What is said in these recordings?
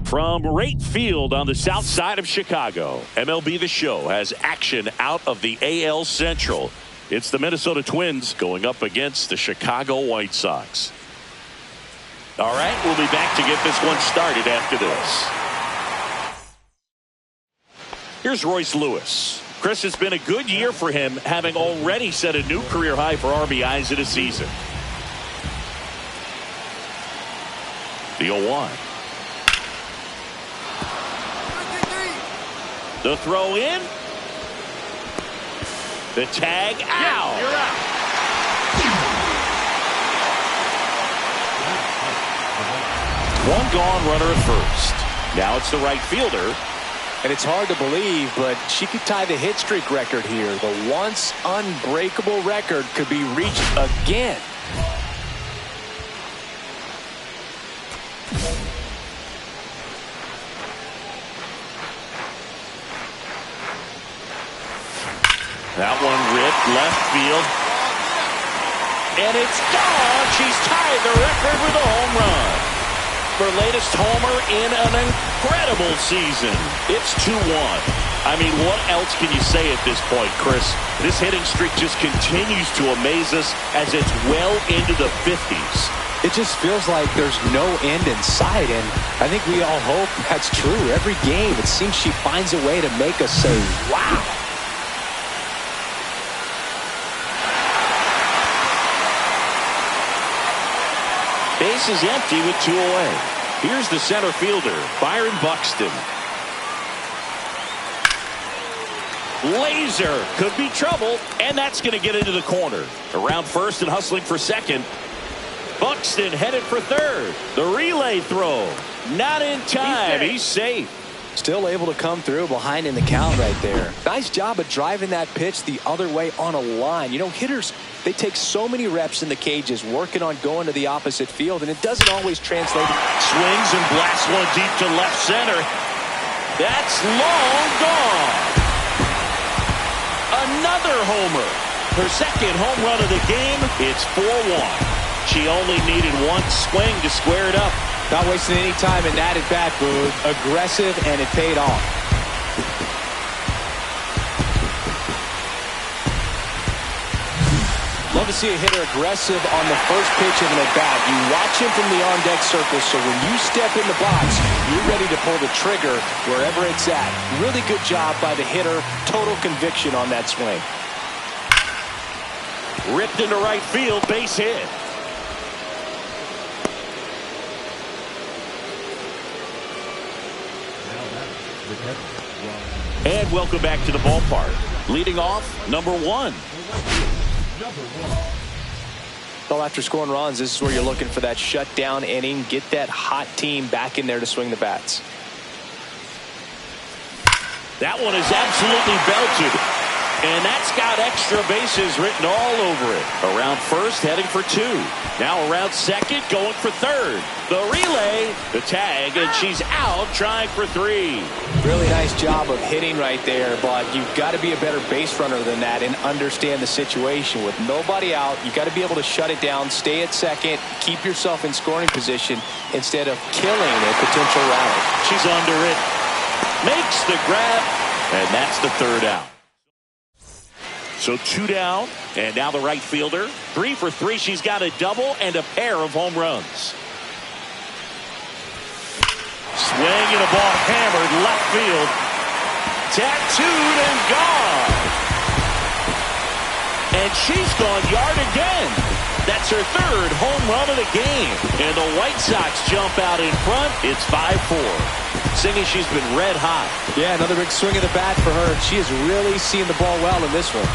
From right field on the south side of Chicago, MLB The Show has action out of the AL Central. It's the Minnesota Twins going up against the Chicago White Sox. All right, we'll be back to get this one started after this. Here's Royce Lewis. Chris, it's been a good year for him, having already set a new career high for RBIs in a season. The 0-1. The throw in. The tag out. You're out. One gone, runner at first. Now it's the right fielder. And it's hard to believe, but she could tie the hit streak record here. The once unbreakable record could be reached again. That one ripped left field. And it's gone. She's tied the record with a home run. Her latest homer in an incredible season. It's 2-1. I mean, what else can you say at this point, Chris? This hitting streak just continues to amaze us as it's well into the 50s. It just feels like there's no end in sight, and I think we all hope that's true. Every game, it seems she finds a way to make us say, wow. Base is empty with 2 away. Here's the center fielder, Byron Buxton. Laser could be trouble, and that's going to get into the corner. Around first and hustling for second. Buxton headed for third. The relay throw. Not in time. He's safe. Still able to come through behind in the count right there. Nice job of driving that pitch the other way on a line. You know, hitters, they take so many reps in the cages working on going to the opposite field, and it doesn't always translate. Swings and blasts one deep to left center. That's long gone. Another homer. Her second home run of the game. It's 4-1. She only needed one swing to square it up. Not wasting any time in that at-bat, Booth. Aggressive, and it paid off. Love to see a hitter aggressive on the first pitch of an at-bat. You watch him from the on-deck circle, so when you step in the box, you're ready to pull the trigger wherever it's at. Really good job by the hitter. Total conviction on that swing. Ripped into right field, base hit. And welcome back to the ballpark. Leading off, number 1. Well, after scoring runs, this is where you're looking for that shutdown inning. Get that hot team back in there to swing the bats. That one is absolutely belted. And that's got extra bases written all over it. Around first, heading for 2. Now around second, going for third. The relay, the tag, and she's out trying for 3. Really nice job of hitting right there, but you've got to be a better base runner than that and understand the situation. With nobody out, you've got to be able to shut it down, stay at second, keep yourself in scoring position instead of killing a potential rally. She's under it, makes the grab, and that's the 3rd out. So 2 down, and now the right fielder. 3 for 3. She's got a double and a pair of home runs. Swing and a ball hammered left field. Tattooed and gone. And she's gone yard again. That's her 3rd home run of the game. And the White Sox jump out in front. It's 5-4. Singing she's been red hot. Yeah, another big swing of the bat for her. She has really seen the ball well in this one.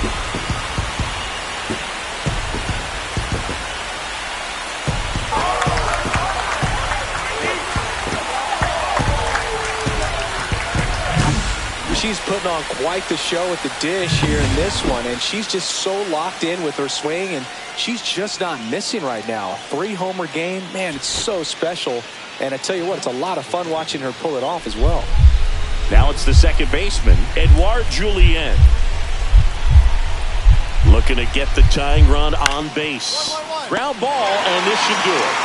She's putting on quite the show at the dish here in this one, and she's just so locked in with her swing, and she's just not missing right now. 3-homer game, man, it's so special. And I tell you what, it's a lot of fun watching her pull it off as well. Now it's the second baseman, Edouard Julien. Looking to get the tying run on base. Ground ball, and this should do it.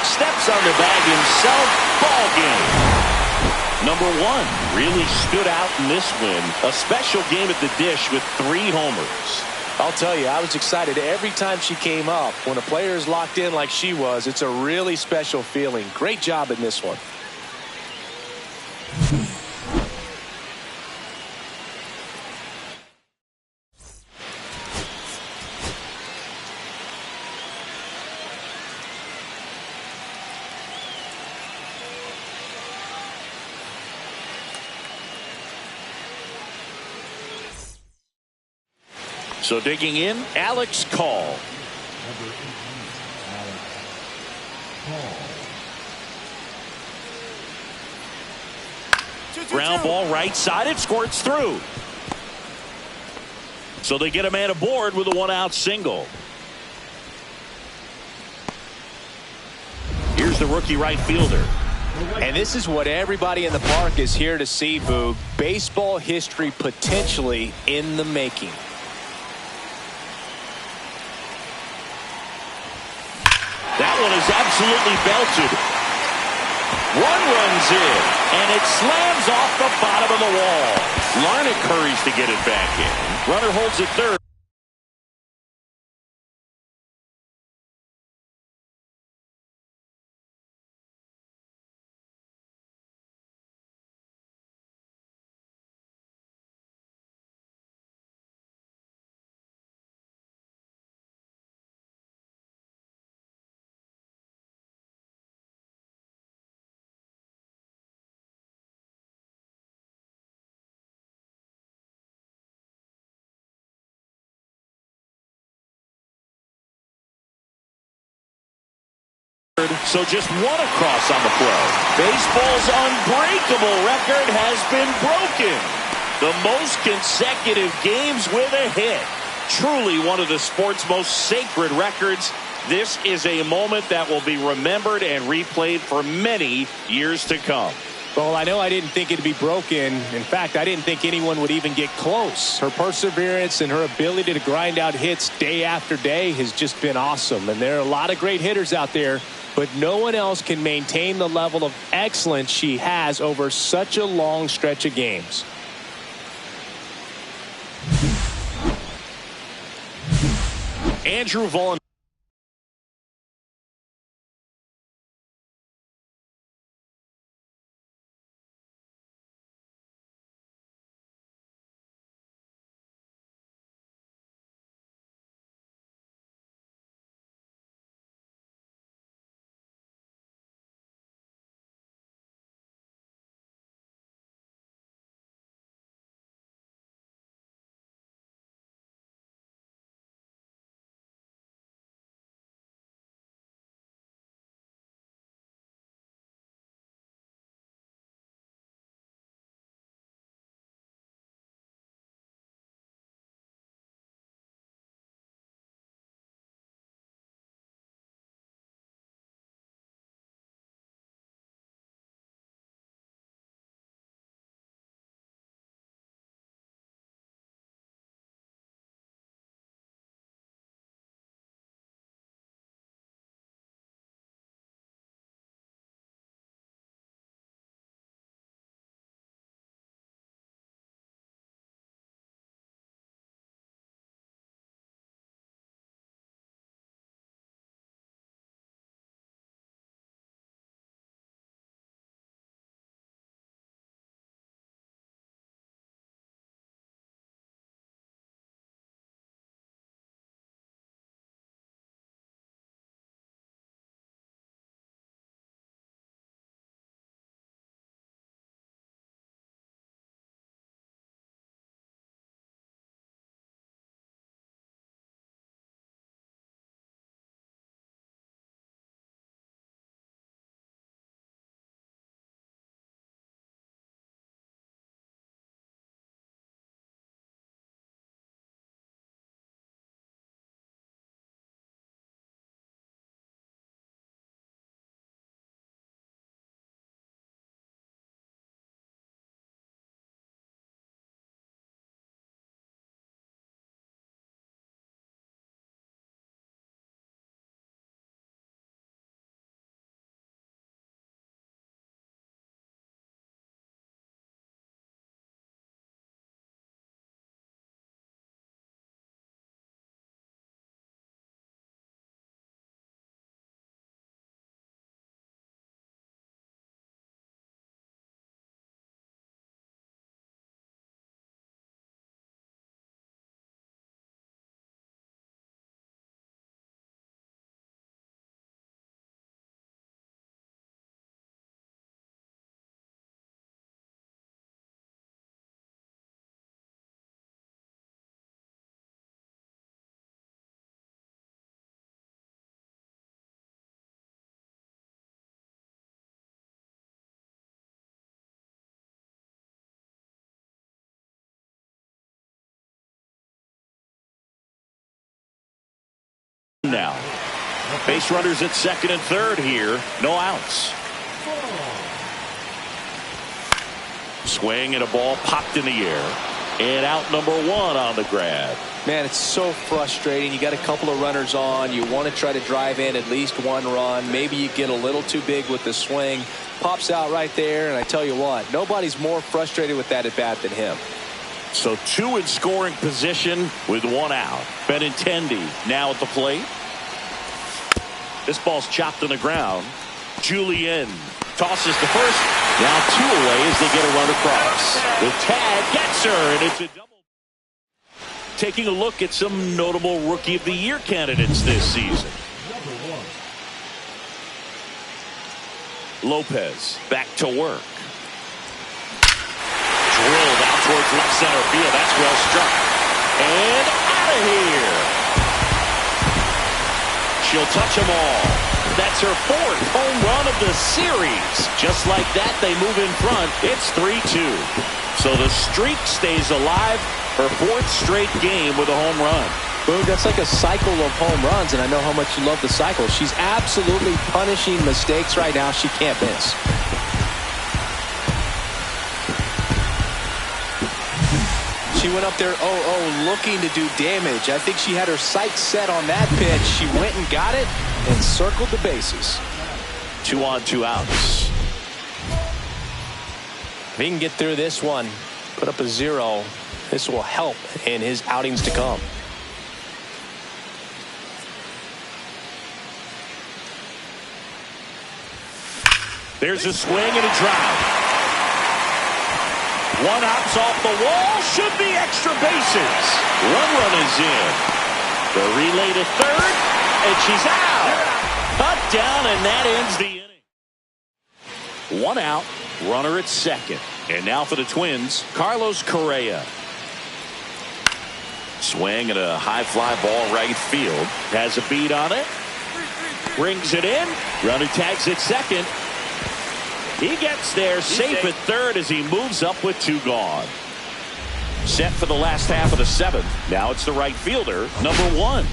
Steps on the bag himself, Ball game. Number 1 really stood out in this win. A special game at the dish with 3 homers. I'll tell you, I was excited every time she came up. When a player is locked in like she was, it's a really special feeling. Great job in this one. So digging in, Alex Call. Ground ball right side. It squirts through. So they get a man aboard with a 1-out single. Here's the rookie right fielder. And this is what everybody in the park is here to see, Boog. Baseball history potentially in the making. That one is absolutely belted. One runs in, and it slams off the bottom of the wall. Larnach hurries to get it back in. Runner holds it third. So just 1 across on the throw. Baseball's unbreakable record has been broken. The most consecutive games with a hit. Truly one of the sport's most sacred records. This is a moment that will be remembered and replayed for many years to come. Well, I know I didn't think it'd be broken. In fact, I didn't think anyone would even get close. Her perseverance and her ability to grind out hits day after day has just been awesome. And there are a lot of great hitters out there, but no one else can maintain the level of excellence she has over such a long stretch of games. Andrew Vaughn. Base runners at second and third here. No outs. Swing and a ball popped in the air. And out number one on the grab. Man, it's so frustrating. You got a couple of runners on. You want to try to drive in at least one run. Maybe you get a little too big with the swing. Pops out right there, and I tell you what, nobody's more frustrated with that at bat than him. So two in scoring position with one out. Benintendi now at the plate. This ball's chopped on the ground. Julien tosses to first. Now two away as they get a run across. The tag gets her, and it's a double. Taking a look at some notable Rookie of the Year candidates this season. Lopez back to work. Drilled out towards left center field. That's well struck. And out of here. She'll touch them all. That's her fourth home run of the series. Just like that, they move in front. It's 3-2. So the streak stays alive. Her fourth straight game with a home run. Boom, that's like a cycle of home runs, and I know how much you love the cycle. She's absolutely punishing mistakes right now. She can't miss. She went up there 0-0 looking to do damage. I think she had her sights set on that pitch. She went and got it and circled the bases. 2 on, 2 outs. If he can get through this one, put up a 0, this will help in his outings to come. There's a swing and a drive. One hops off the wall. Should be extra bases. One run is in. The relay to third, and she's out. Cut down, and that ends the inning. One out. Runner at second. And now for the Twins, Carlos Correa. Swing and a high fly ball right field. Has a beat on it. Brings it in. Runner tags at second. He gets there safe at third as he moves up with 2 gone. Set for the last half of the 7th. Now it's the right fielder, number 1.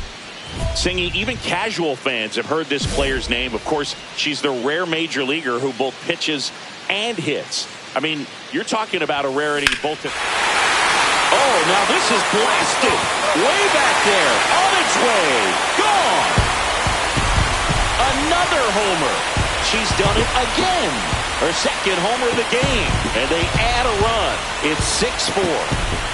Singing, even casual fans have heard this player's name. Of course, she's the rare major leaguer who both pitches and hits. I mean, you're talking about a rarity both. Oh, now this is blasted. Way back there. On its way. Gone. Another homer. She's done it again. Her second homer of the game. And they add a run. It's 6-4.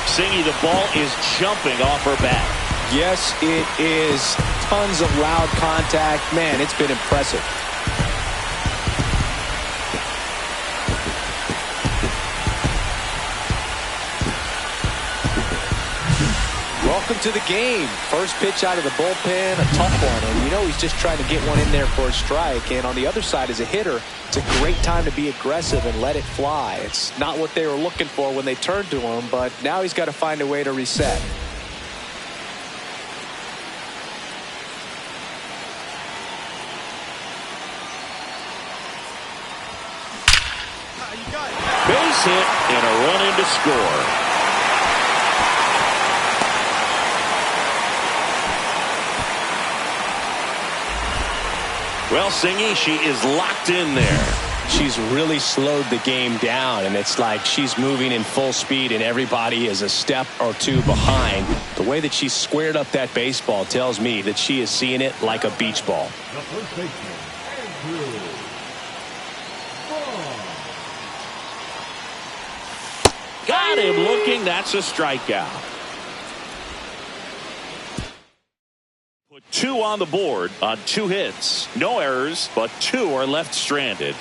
Singy, the ball is jumping off her bat. Yes, it is. Tons of loud contact. Man, it's been impressive. Welcome to the game. First pitch out of the bullpen, a tough one. And you know he's just trying to get one in there for a strike. And on the other side, as a hitter, it's a great time to be aggressive and let it fly. It's not what they were looking for when they turned to him, but now he's got to find a way to reset. Base hit and a run in to score. Well, Singy, she is locked in there. She's really slowed the game down, and it's like she's moving in full speed and everybody is a step or 2 behind. The way that she squared up that baseball tells me that she is seeing it like a beach ball. Got him looking. That's a strikeout. Put 2 on the board on 2 hits. No errors, but 2 are left stranded.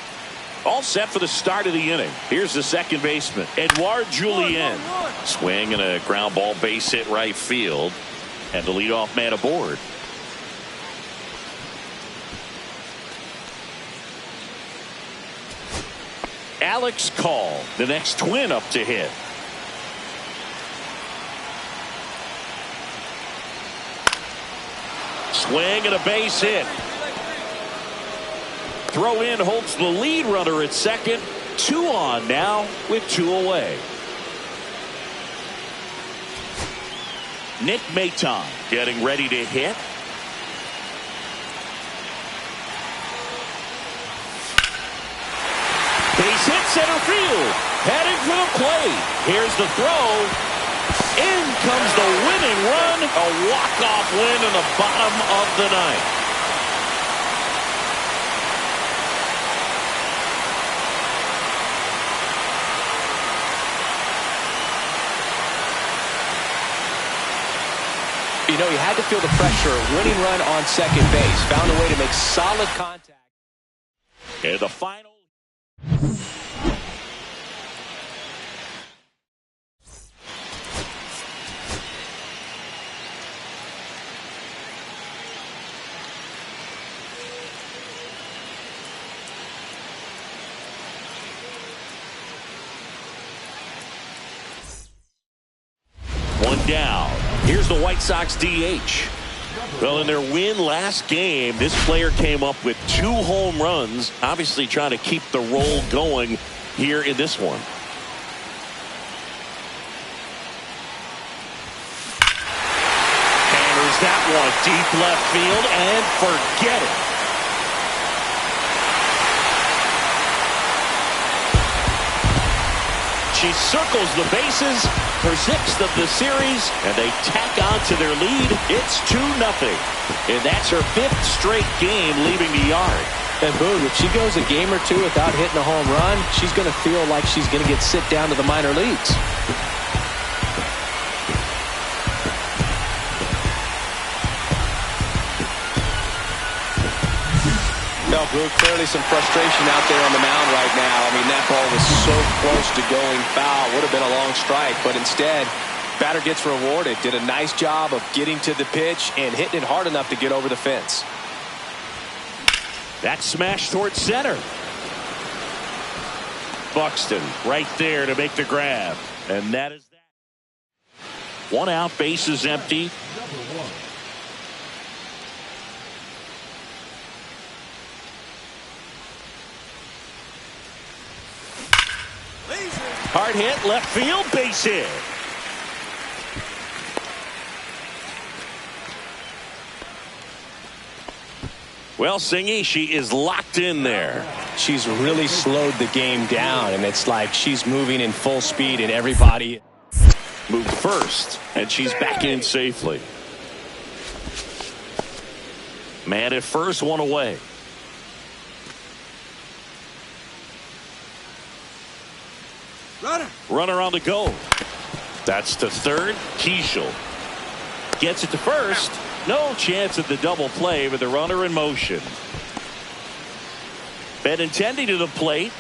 All set for the start of the inning. Here's the second baseman, Edouard Julien. Swing and a ground ball base hit right field. And the leadoff man aboard. Alex Call, the next Twin up to hit. Swing and a base hit. Throw in holds the lead runner at second. 2 on now with 2 away. Nick Maton getting ready to hit. center field, heading for the plate. Here's the throw. In comes the winning run. A walk-off win in the bottom of the ninth. You know, he had to feel the pressure. Winning run on second base. Found a way to make solid contact. And the final. One down. Here's the White Sox DH. Well, in their win last game, this player came up with 2 home runs, obviously trying to keep the roll going here in this one. Hammers that one deep left field and forget it. She circles the bases, her 6th of the series, and they tack on to their lead. It's 2-0. And that's her 5th straight game leaving the yard. And Boone, if she goes a game or 2 without hitting a home run, she's going to feel like she's going to get sit down to the minor leagues. No, Boone, clearly some frustration out there on the mound right now. I mean, that ball was so close to going foul. Would have been a long strike, but instead, batter gets rewarded. Did a nice job of getting to the pitch and hitting it hard enough to get over the fence. That smash towards center. Buxton right there to make the grab. And that is that. 1 out, bases empty. Hard hit, left field, base hit. Well, Singy, she is locked in there. She's really slowed the game down, and it's like she's moving in full speed, and everybody moved first, and she's back in safely. Man at first, 1 away. Runner on the go. That's to third. Keishel gets it to first. No chance at the double play with the runner in motion. Benintendi to the plate.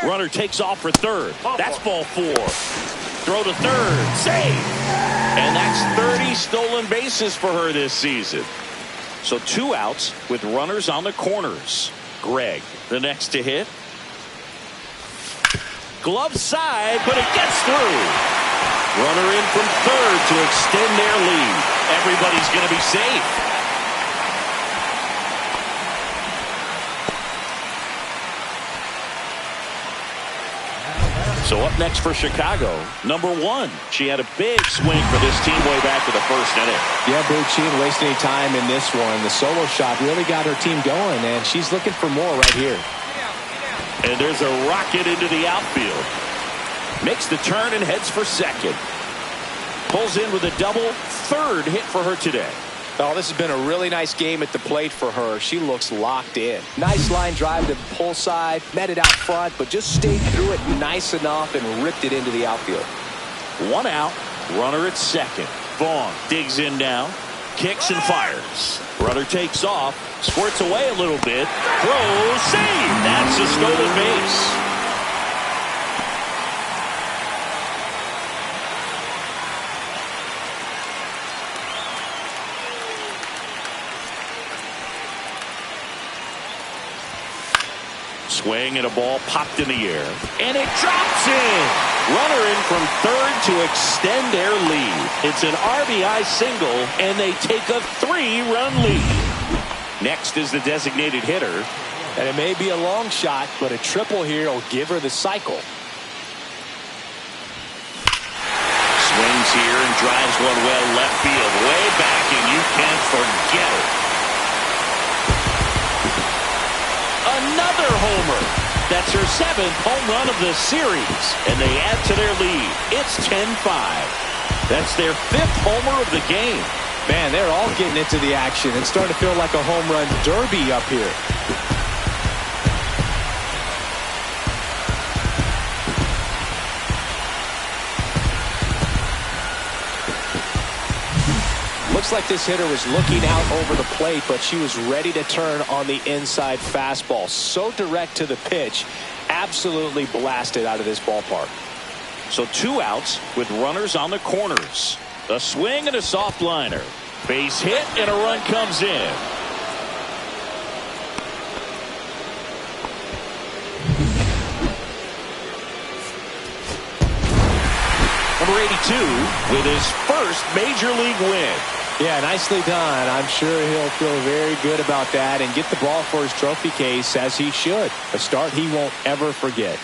Runner takes off for third. That's ball 4. Throw to third. Save. And that's 30 stolen bases for her this season. So 2 outs with runners on the corners. Greg, the next to hit. Glove side, but it gets through. Runner in from third to extend their lead. Everybody's going to be safe. So up next for Chicago, number 1. She had a big swing for this team way back to the first inning. Yeah, Boo, she didn't waste any time in this one. The solo shot really got her team going, and she's looking for more right here. And there's a rocket into the outfield. Makes the turn and heads for second. Pulls in with a double. 3rd hit for her today. Oh, this has been a really nice game at the plate for her. She looks locked in. Nice line drive to the pull side. Met it out front, but just stayed through it nice enough and ripped it into the outfield. 1 out. Runner at second. Vaughn digs in now. Kicks and fires. Runner takes off. Squirts away a little bit. Throws. Save. That's a stolen base. Swing and a ball popped in the air. And it drops in. Runner in from third to extend their lead. It's an RBI single, and they take a 3-run lead. Next is the designated hitter. And it may be a long shot, but a triple here will give her the cycle. Swings here and drives one well left field. Way back, and you can't forget it. another homer. That's her 7th home run of the series, and they add to their lead. It's 10-5. That's their 5th homer of the game. Man, they're all getting into the action. It's starting to feel like a home run derby up here. Looks like this hitter was looking out over the plate, but she was ready to turn on the inside fastball. So direct to the pitch, absolutely blasted out of this ballpark. So 2 outs with runners on the corners. A swing and a soft liner. Base hit and a run comes in. Number 82 with his first major league win. Yeah, nicely done. I'm sure he'll feel very good about that and get the ball for his trophy case, as he should. A start he won't ever forget.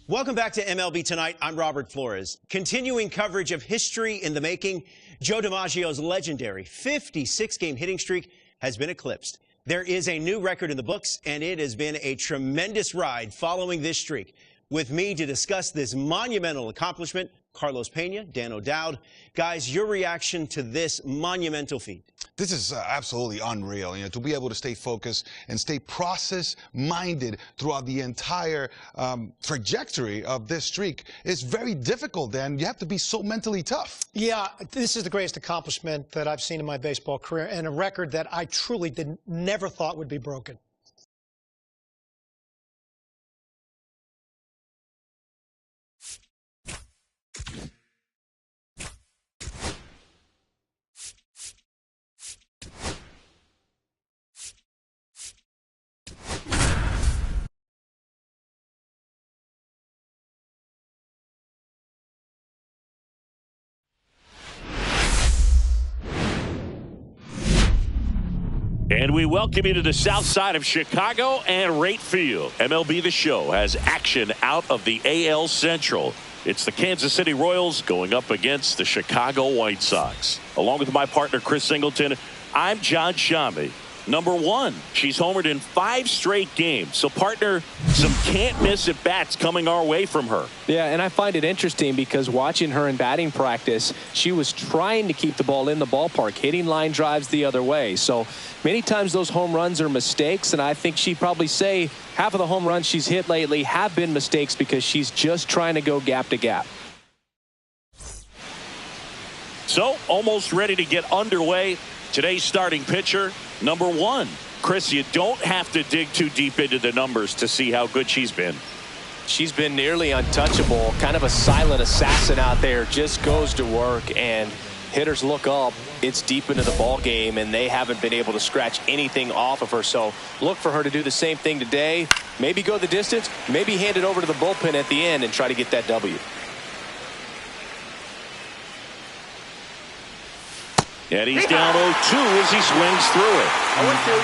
Welcome back to MLB Tonight. I'm Robert Flores. Continuing coverage of history in the making, Joe DiMaggio's legendary 56-game hitting streak has been eclipsed. There is a new record in the books, and it has been a tremendous ride following this streak. With me to discuss this monumental accomplishment, Carlos Pena, Dan O'Dowd. Guys, your reaction to this monumental feat? This is absolutely unreal, to be able to stay focused and stay process-minded throughout the entire trajectory of this streak is very difficult, Dan. You have to be so mentally tough. Yeah, this is the greatest accomplishment that I've seen in my baseball career, and a record that I truly never thought would be broken. And we welcome you to the south side of Chicago and Rate Field. MLB The Show has action out of the AL Central. It's the Kansas City Royals going up against the Chicago White Sox. Along with my partner, Chris Singleton, I'm John Shammy. Number 1, she's homered in 5 straight games. So, partner, some can't-miss at-bats coming our way from her. Yeah, and I find it interesting because watching her in batting practice, she was trying to keep the ball in the ballpark, hitting line drives the other way. So many times those home runs are mistakes, and I think she'd probably say half of the home runs she's hit lately have been mistakes because she's just trying to go gap to gap. So, almost ready to get underway. Today's starting pitcher, number 1. Chris, you don't have to dig too deep into the numbers to see how good she's been. She's been nearly untouchable, kind of a silent assassin out there, just goes to work, and hitters look up, it's deep into the ball game, and they haven't been able to scratch anything off of her. So look for her to do the same thing today, maybe go the distance, maybe hand it over to the bullpen at the end and try to get that W. And he's down 0-2 as he swings through it. 0-2.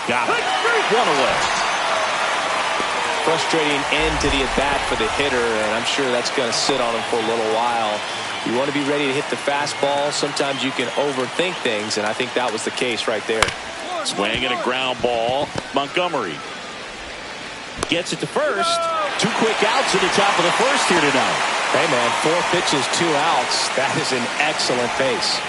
Got it. 1 away. Frustrating end to the at-bat for the hitter, and I'm sure that's going to sit on him for a little while. You want to be ready to hit the fastball. Sometimes you can overthink things, and I think that was the case right there. Swing and a ground ball. Montgomery gets it to first. 2 quick outs at the top of the first here tonight. Hey, man, 4 pitches, 2 outs. That is an excellent pace.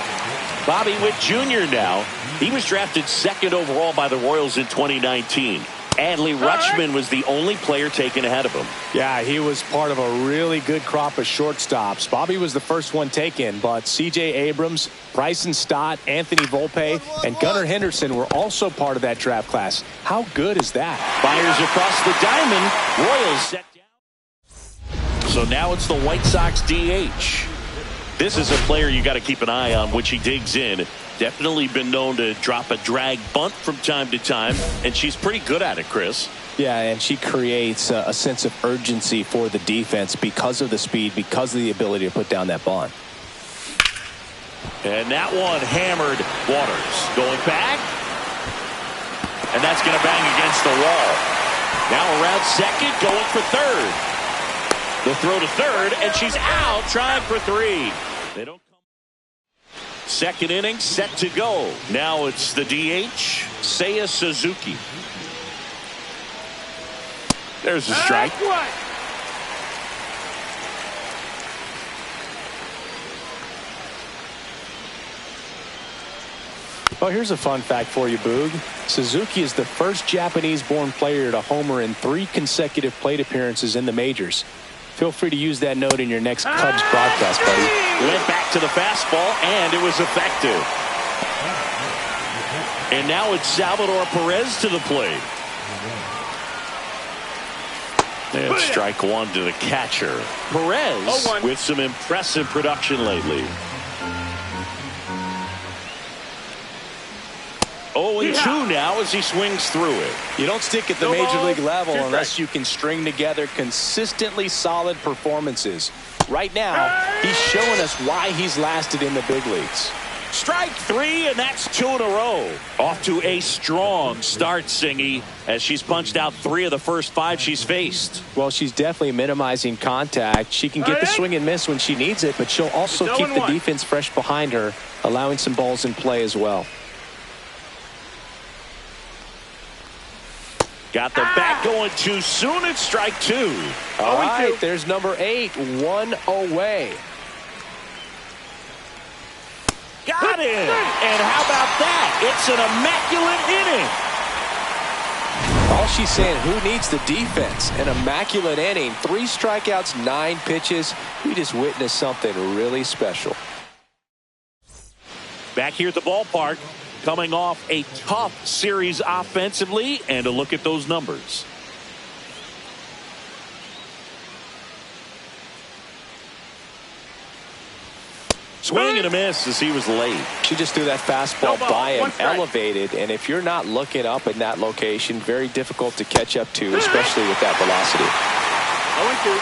Bobby Witt Jr. now. He was drafted 2nd overall by the Royals in 2019. Adley Rutschman was the only player taken ahead of him. Yeah, he was part of a really good crop of shortstops. Bobby was the first one taken, but C.J. Abrams, Bryson Stott, Anthony Volpe, and Gunnar Henderson were also part of that draft class. How good is that? Fires across the diamond. Royals set down. So now it's the White Sox DH. This is a player you got to keep an eye on, which he digs in. Definitely been known to drop a drag bunt from time to time, and she's pretty good at it, Chris. Yeah, and she creates a sense of urgency for the defense because of the speed, because of the ability to put down that bunt. And that one hammered Waters. Going back. And that's going to bang against the wall. Now around second, going for third. The throw to third, and she's out trying for three. They don't come. Second inning set to go. Now it's the DH, Seiya Suzuki. There's a strike. Well, here's a fun fact for you, Boog. Suzuki is the first Japanese-born player to homer in 3 consecutive plate appearances in the majors. Feel free to use that note in your next Cubs broadcast, buddy. Went back to the fastball, and it was effective. And now it's Salvador Perez to the plate. And strike one to the catcher. Perez with some impressive production lately. 0-2 now as he swings through it. You don't stick at the major league level unless you can string together consistently solid performances. Right now, he's showing us why he's lasted in the big leagues. Strike 3, and that's 2 in a row. Off to a strong start, Singy, as she's punched out 3 of the first 5 she's faced. Well, she's definitely minimizing contact. She can get the swing and miss when she needs it, but she'll also keep the defense fresh behind her, allowing some balls in play as well. Got the bat going too soon. It's strike 2. All right, there's number 8, 1 away. Got it. And how about that? It's an immaculate inning. All she's saying, who needs the defense? An immaculate inning. 3 strikeouts, 9 pitches. We just witnessed something really special. Back here at the ballpark, coming off a tough series offensively, and a look at those numbers. Swing and a miss as he was late. She just threw that fastball by him, elevated, and if you're not looking up in that location, very difficult to catch up to, especially with that velocity. 0-2.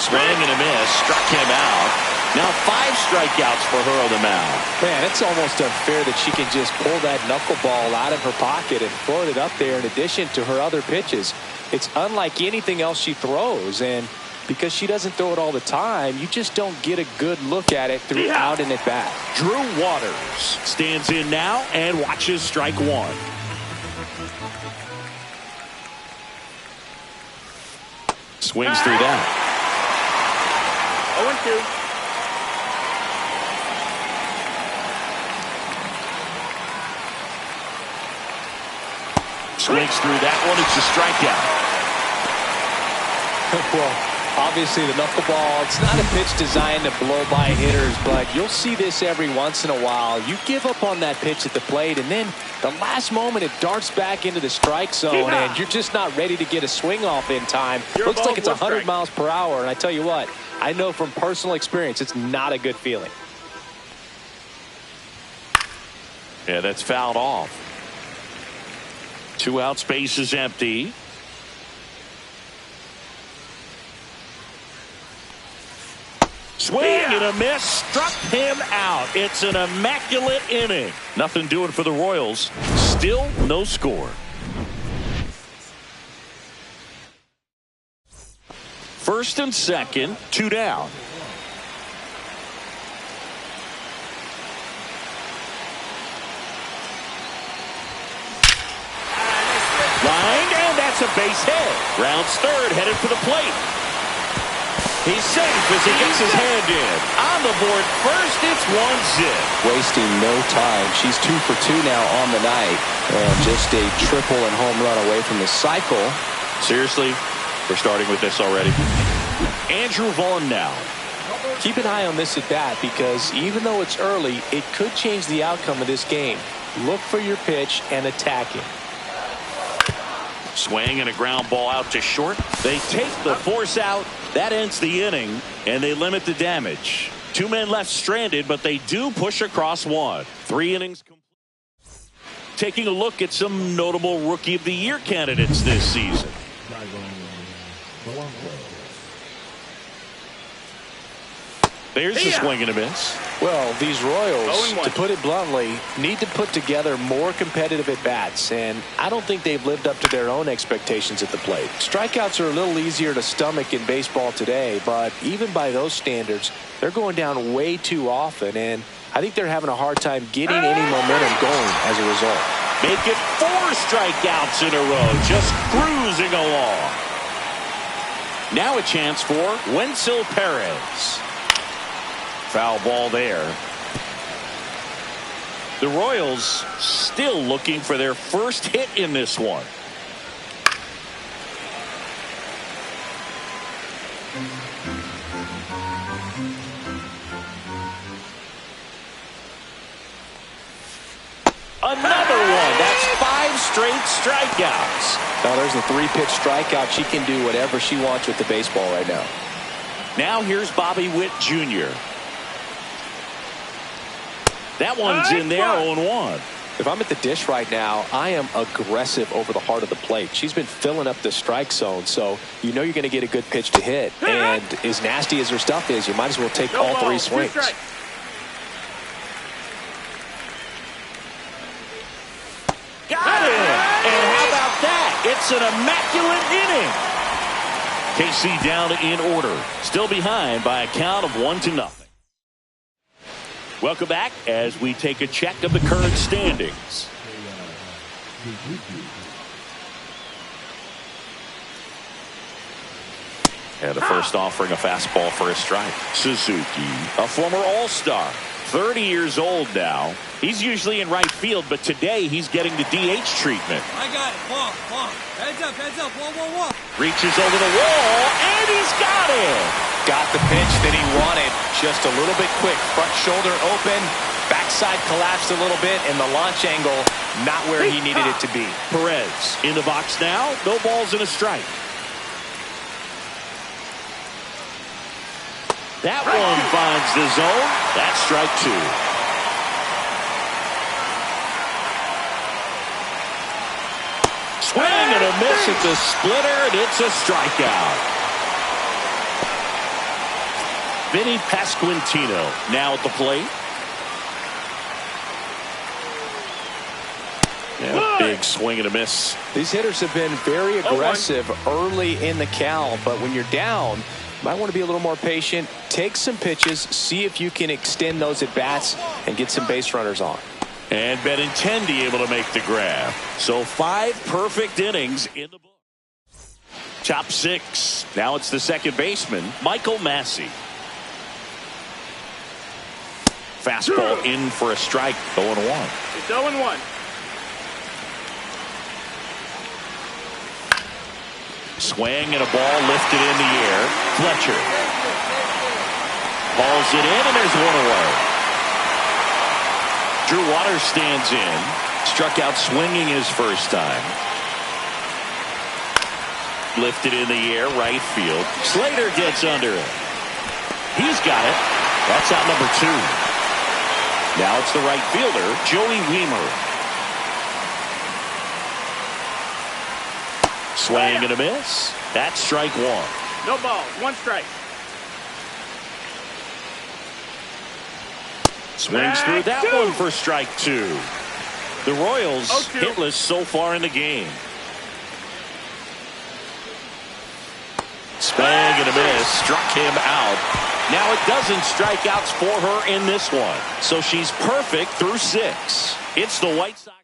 Swing and a miss, struck him out. Now 5 strikeouts for her on the mound. Man, it's almost unfair that she can just pull that knuckleball out of her pocket and float it up there in addition to her other pitches. It's unlike anything else she throws, and because she doesn't throw it all the time, you just don't get a good look at it throughout an at-bat. Drew Waters stands in now and watches strike 1. Swings through that. 0-2. Swings through that one. It's a strikeout. Well, obviously the knuckleball, it's not a pitch designed to blow by hitters, but you'll see this every once in a while. You give up on that pitch at the plate, and then the last moment it darts back into the strike zone, and you're just not ready to get a swing off in time. Looks like it's 100 miles per hour, and I tell you what, I know from personal experience it's not a good feeling. Yeah, that's fouled off. 2 out, space is empty. Swing and a miss, struck him out. It's an immaculate inning. Nothing doing for the Royals. Still no score. First and second, 2 down. Lined, and that's a base hit. Rounds third, headed for the plate. He's safe as he gets his hand in. On the board first, it's 1-zip. Wasting no time. She's 2 for 2 now on the night. And just a triple and home run away from the cycle. Seriously, we're starting with this already. Andrew Vaughn now. Keep an eye on this at bat, because even though it's early, it could change the outcome of this game. Look for your pitch and attack it. Swing and a ground ball out to short. They take the force out. That ends the inning, and they limit the damage. 2 men left stranded, but they do push across 1. 3 innings. taking a look at some notable Rookie of the Year candidates this season. There's a swing and a miss. Well, these Royals, to put it bluntly, need to put together more competitive at-bats, and I don't think they've lived up to their own expectations at the plate. Strikeouts are a little easier to stomach in baseball today, but even by those standards, they're going down way too often, and I think they're having a hard time getting any momentum going as a result. Make it 4 strikeouts in a row, just cruising along. Now a chance for Wenzel Perez. Foul ball there. The Royals still looking for their first hit in this one. Another one. That's 5 straight strikeouts. Now there's a 3-pitch strikeout. She can do whatever she wants with the baseball right now. Now here's Bobby Witt Jr. That one's in there, 0-1. If I'm at the dish right now, I am aggressive over the heart of the plate. She's been filling up the strike zone, so you know you're going to get a good pitch to hit. And as nasty as her stuff is, you might as well take all 3 swings. Got it! And how about that? It's an immaculate inning. KC down in order. Still behind by a count of 1-0. Welcome back as we take a check of the current standings. And the first offering a fastball for a strike. Suzuki, a former All-Star, 30 years old now. He's usually in right field, but today he's getting the DH treatment. I got it. Walk. Heads up. Walk. Reaches over the wall, and he's got it. Got the pitch that he wanted. Just a little bit quick. Front shoulder open. Backside collapsed a little bit, and the launch angle not where he needed it to be. Perez in the box now. No balls and a strike. That one finds the zone. That's strike 2. Swing and a miss at the splitter, and it's a strikeout. Vinny Pasquantino now at the plate. Yeah, big swing and a miss. These hitters have been very aggressive early in the count, but when you're down, you might want to be a little more patient. Take some pitches, see if you can extend those at-bats and get some base runners on. And Benintendi able to make the grab. So 5 perfect innings in the book. Top 6. Now it's the second baseman, Michael Massey. Fastball in for a strike, 0-1. It's 0-1. Swing and a ball lifted in the air. Fletcher hauls it in, and there's one away. Drew Waters stands in. Struck out swinging his first time. Lifted in the air, right field. Slater gets under it. He's got it. That's out number 2. Now it's the right fielder, Joey Wiemer. Swing and a miss. That's strike 1. No balls. 1 strike. Swings through that one for strike 2. The Royals hitless so far in the game. Swing and a miss. Struck him out. Now it doesn't strikeouts for her in this one. So she's perfect through 6. It's the White Sox.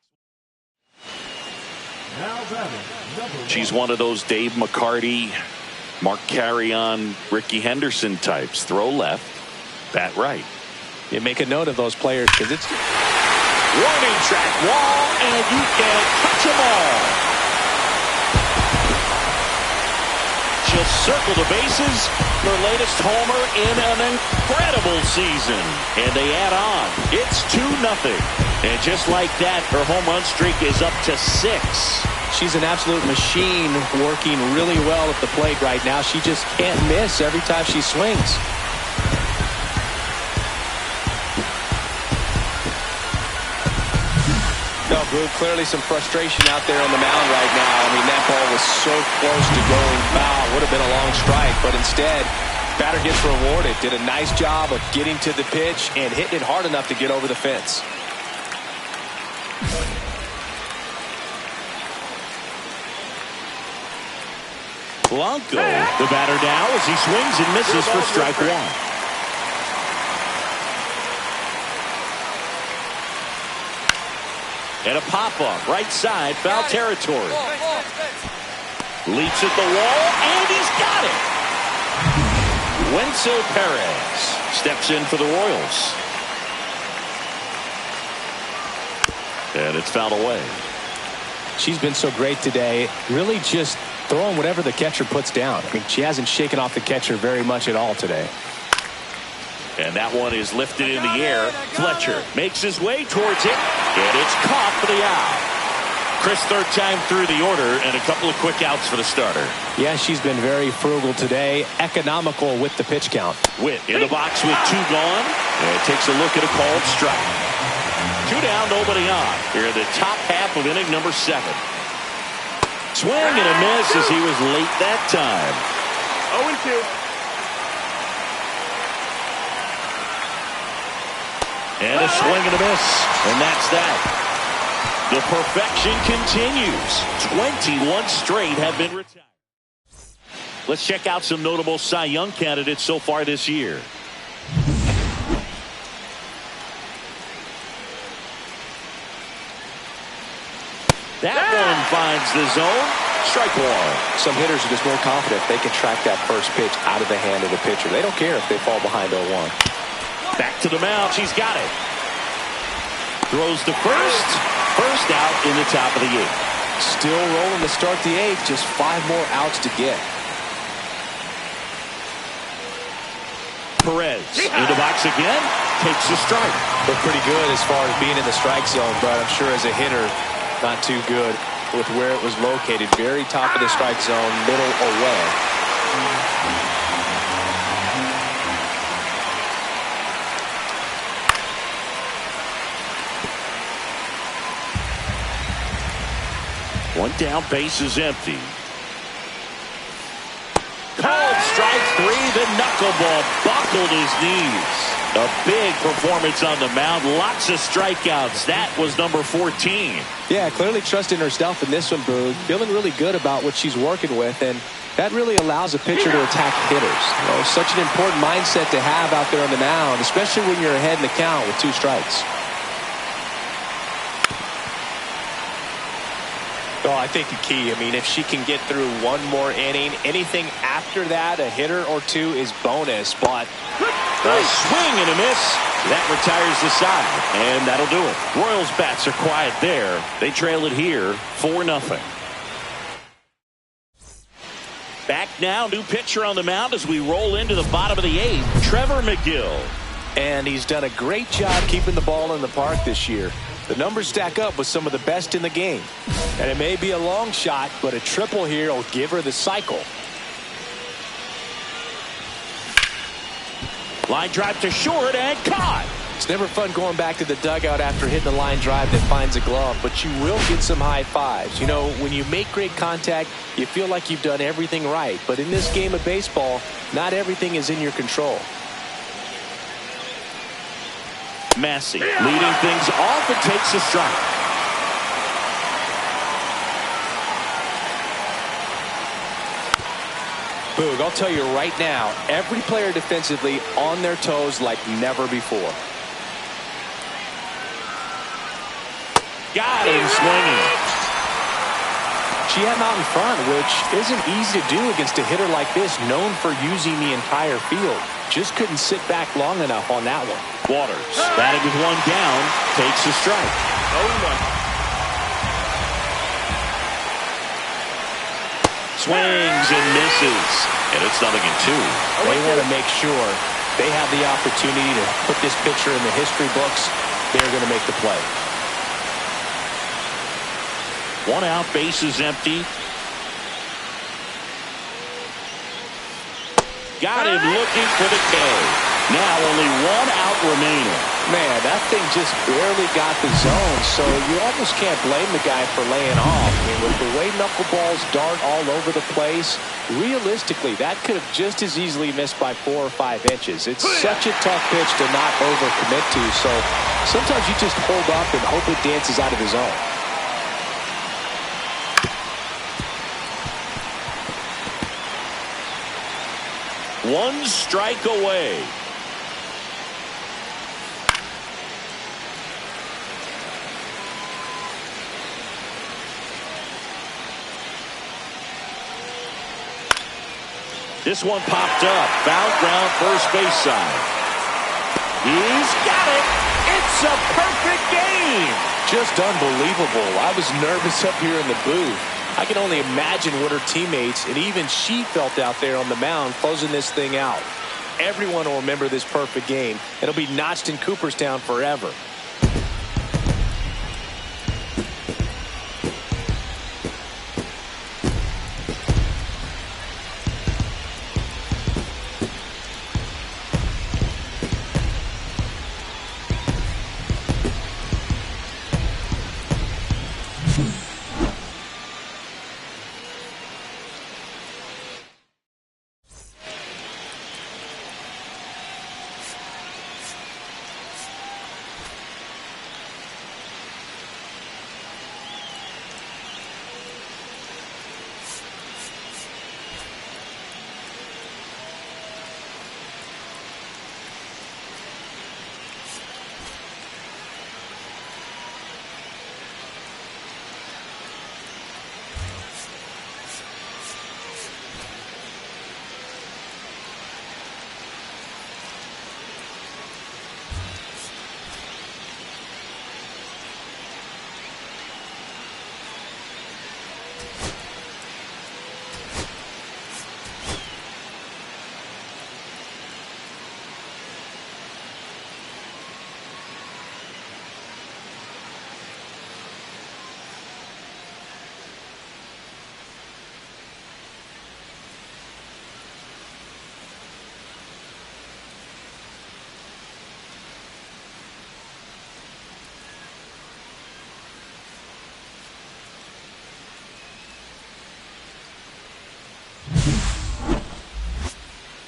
She's one of those Dave McCarty, Mark Carrion, Ricky Henderson types. Throw left, bat right. You make a note of those players because it's warning track wall, and you can't touch them all. She'll circle the bases. Her latest homer in an incredible season. And they add on. It's 2-0. And just like that, her home run streak is up to 6. She's an absolute machine working really well at the plate right now. She just can't miss every time she swings. No, Boog, clearly some frustration out there on the mound right now. I mean, that ball was so close to going foul. Would have been a long strike, but instead, batter gets rewarded. Did a nice job of getting to the pitch and hitting it hard enough to get over the fence. Blanco, the batter now, as he swings and misses for strike one. And a pop-up, right side, foul territory. Leaps at the wall, and he's got it. Wenzel Perez steps in for the Royals. And it's fouled away. She's been so great today, really just throwing whatever the catcher puts down. I mean, she hasn't shaken off the catcher very much at all today. And that one is lifted in the air. Fletcher makes his way towards it, and it's caught for the out. Chris, third time through the order, and a couple of quick outs for the starter. Yeah, she's been very frugal today, economical with the pitch count. Witt in the box with two gone, and takes a look at a called strike. Two down, nobody on. Here in the top half of inning number 7. Swing and a miss as he was late that time. 0-2. And a swing and a miss. And that's that. The perfection continues. 21 straight have been retired. Let's check out some notable Cy Young candidates so far this year. That one finds the zone. Strike one. Some hitters are just more confident they can track that first pitch out of the hand of the pitcher. They don't care if they fall behind 0-1. Back to the mound. She's got it. Throws to first. First out in the top of the 8th. Still rolling to start the 8th. Just 5 more outs to get. Perez in the box again. Takes the strike. Look pretty good as far as being in the strike zone, but I'm sure as a hitter, not too good with where it was located. Very top of the strike zone, middle away. One down, base is empty. Called strike 3. The knuckleball buckled his knees. A big performance on the mound. Lots of strikeouts. That was number 14. Yeah, clearly trusting herself in this one, Boog. Feeling really good about what she's working with, and that really allows a pitcher to attack hitters. You know, such an important mindset to have out there on the mound, especially when you're ahead in the count with 2 strikes. Oh, I think the key, I mean, if she can get through one more inning, anything after that, a hitter or 2 is bonus, but a swing and a miss. That retires the side, and that'll do it. Royals bats are quiet there. They trail it here 4-0. Back now, new pitcher on the mound as we roll into the bottom of the 8th, Trevor McGill. And he's done a great job keeping the ball in the park this year. The numbers stack up with some of the best in the game. And it may be a long shot, but a triple here will give her the cycle. Line drive to short and caught. It's never fun going back to the dugout after hitting a line drive that finds a glove, but you will get some high fives. You know, when you make great contact, you feel like you've done everything right. But in this game of baseball, not everything is in your control. Massey leading things off and takes a strike. Boog, I'll tell you right now, every player defensively on their toes like never before. Got him swinging. She had him out in front, which isn't easy to do against a hitter like this, known for using the entire field. Just couldn't sit back long enough on that one. Waters, batting with 1 down, takes a strike. 0-1. Swings and misses. And it's 0-2. They want to make sure they have the opportunity to put this pitcher in the history books. They're going to make the play. 1 out, base is empty. Got him looking for the K. Now only 1 out remaining. Man, that thing just barely got the zone, so you almost can't blame the guy for laying off. I mean, with the way knuckleballs dart all over the place, realistically, that could have just as easily missed by 4 or 5 inches. It's such a tough pitch to not overcommit to, so sometimes you just hold up and hope it dances out of the zone. One strike away. This one popped up. Foul ground first base side. He's got it. It's a perfect game. Just unbelievable. I was nervous up here in the booth. I can only imagine what her teammates and even she felt out there on the mound closing this thing out. Everyone will remember this perfect game. It'll be notched in Cooperstown forever.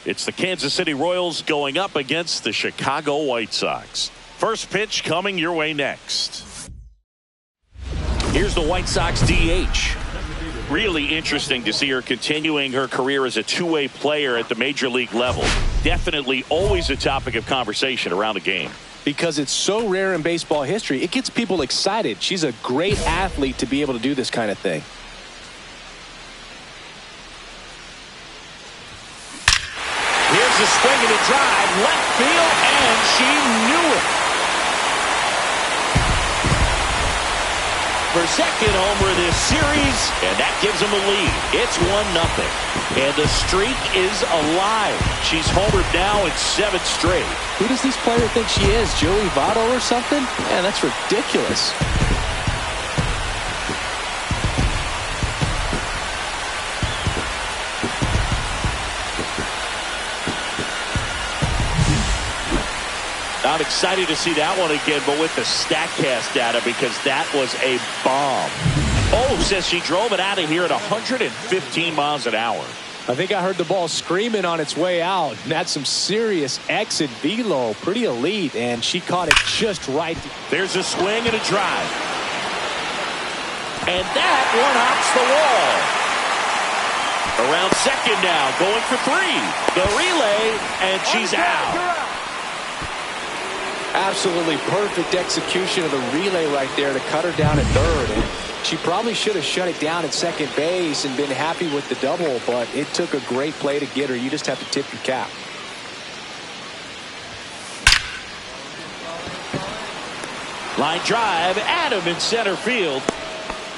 It's the Kansas City Royals going up against the Chicago White Sox. First pitch coming your way next. Here's the White Sox DH. Really interesting to see her continuing her career as a two-way player at the major league level. Definitely always a topic of conversation around the game. Because it's so rare in baseball history, it gets people excited. She's a great athlete to be able to do this kind of thing. Here's a swing and a drive, left field, and she knew it. For second homer this series, and that gives them a lead. It's 1-0, and the streak is alive. She's homered now in 7 straight. Who does this player think she is, Joey Votto or something? Man, that's ridiculous. Not excited to see that one again, but with the StatCast data, because that was a bomb. Oh, says she drove it out of here at 115 miles an hour. I think I heard the ball screaming on its way out. And that's some serious exit velo. Pretty elite, and she caught it just right. There's a swing and a drive. And that one hops the wall. Around second now, going for 3. The relay, and she's out. Absolutely perfect execution of the relay right there to cut her down at third. And she probably should have shut it down at second base and been happy with the double, but it took a great play to get her. You just have to tip your cap. Line drive, Adam in center field.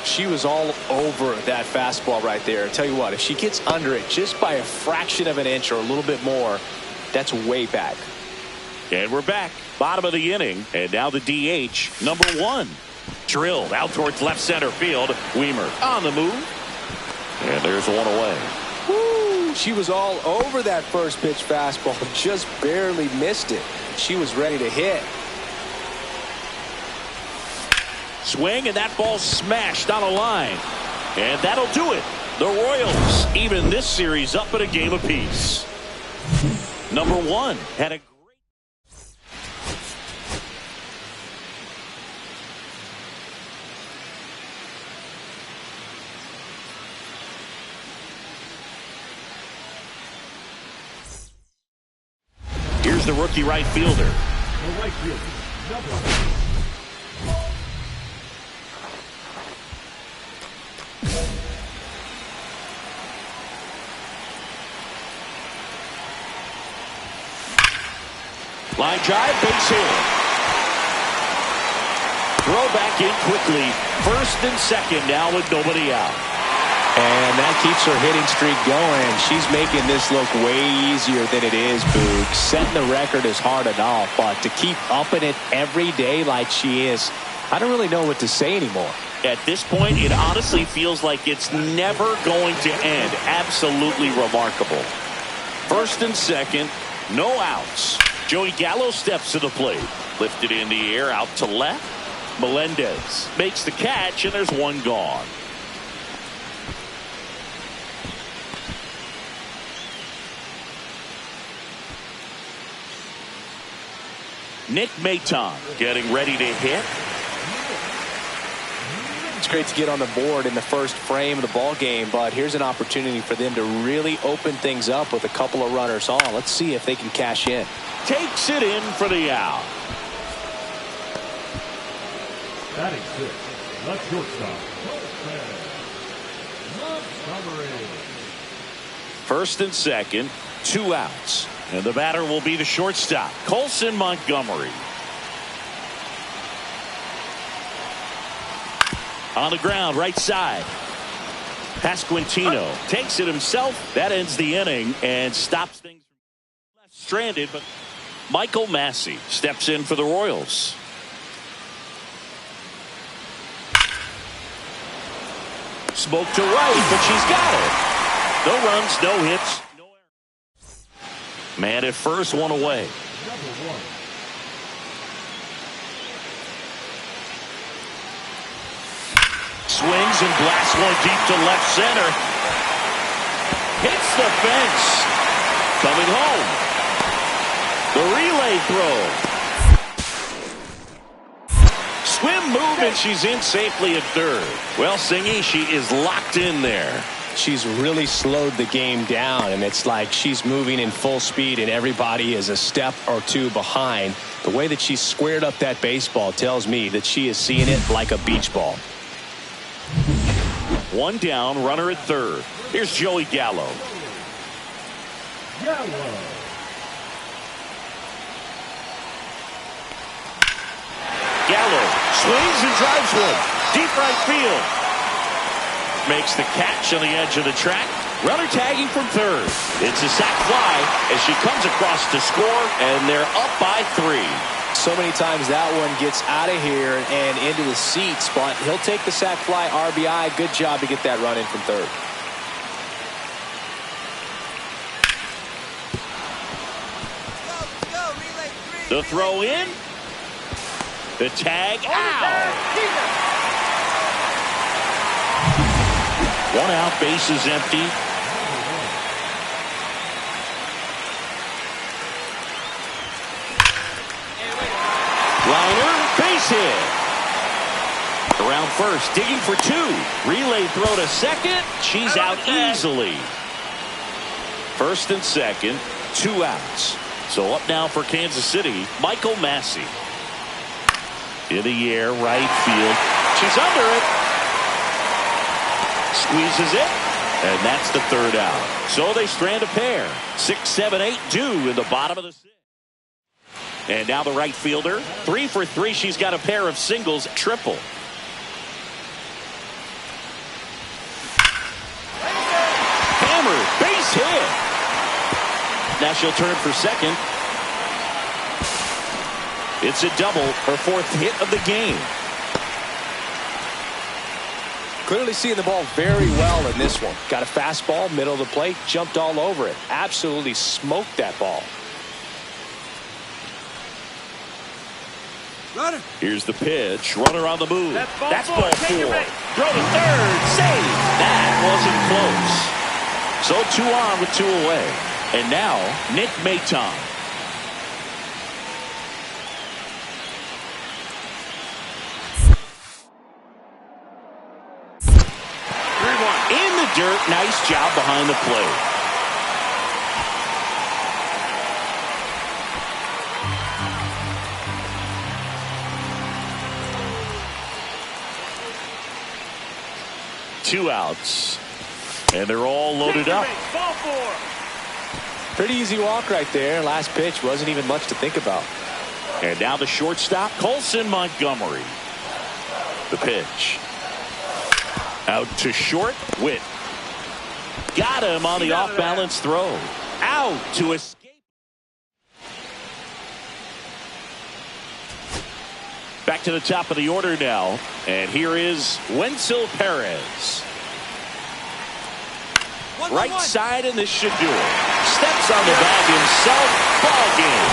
She was all over that fastball right there. I tell you what, if she gets under it just by a fraction of an inch or a little bit more, that's way back. And we're back. Bottom of the inning. And now the DH, number 1. Drilled out towards left center field. Weimer on the move. And there's one away. Woo! She was all over that first pitch fastball. Just barely missed it. She was ready to hit. Swing, and that ball smashed on a line. And that'll do it. The Royals even this series up at a game apiece. Number one had a great... Here's the rookie right fielder. The right fielder, number 1. Line drive, base hit. Throw back in quickly. First and second now with nobody out. And that keeps her hitting streak going. She's making this look way easier than it is, Boog. Setting the record is hard enough, but to keep upping it every day like she is, I don't really know what to say anymore. At this point, it honestly feels like it's never going to end. Absolutely remarkable. First and second, no outs. Joey Gallo steps to the plate. Lifted in the air, out to left. Melendez makes the catch, and there's one gone. Nick Maton getting ready to hit. It's great to get on the board in the first frame of the ball game, but here's an opportunity for them to really open things up with a couple of runners on. Let's see if they can cash in. Takes it in for the out. Batting 6, the shortstop, Montgomery. First and second, 2 outs. And the batter will be the shortstop, Colson Montgomery. On the ground, right side. Pasquantino takes it himself. That ends the inning and stops things left stranded. But Michael Massey steps in for the Royals. Smoke to right, but she's got it. No runs, no hits. Man at first, one away. Swings and blasts one deep to left center. Hits the fence. Coming home. The relay throw. Swim move, and she's in safely at third. Well, Singy, she is locked in there. She's really slowed the game down, and it's like she's moving in full speed and everybody is a step or two behind. The way that she's squared up that baseball tells me that she is seeing it like a beach ball. One down, runner at third. Here's Joey Gallo. Gallo swings and drives one. Deep right field. Makes the catch on the edge of the track. Runner tagging from third. It's a sac fly as she comes across to score, and they're up by 3. So many times that one gets out of here and into the seats, but he'll take the sac fly RBI. Good job to get that run in from third. The throw in. The tag out. 1 out, base is empty. Liner, base hit. Around first, digging for 2. Relay throw to second. She's out easily. First and second, 2 outs. So up now for Kansas City, Michael Massey. In the air, right field. She's under it. Squeezes it, and that's the 3rd out. So they strand a pair. 6, 7, 8 due in the bottom of the 6th. And now the right fielder, 3 for 3. She's got a pair of singles, triple. Hammer, base hit. Now she'll turn for second. It's a double, her 4th hit of the game. Clearly seeing the ball very well in this one. Got a fastball, middle of the plate, jumped all over it. Absolutely smoked that ball. Here's the pitch. Runner on the move. That's ball 4. Throw to third. Save. That wasn't close. So 2 on with 2 away. And now Nick Maton. In the dirt. Nice job behind the plate. Two outs, and they're all loaded up. Ball 4. Pretty easy walk right there. Last pitch wasn't even much to think about. And now the shortstop, Colson Montgomery. The pitch. Out to short. Witt. Got him on the off-balance throw. Out to escape. Back to the top of the order now. And here is Wenzel Perez. Right side, and this should do it. Steps on the bag himself. Ball game.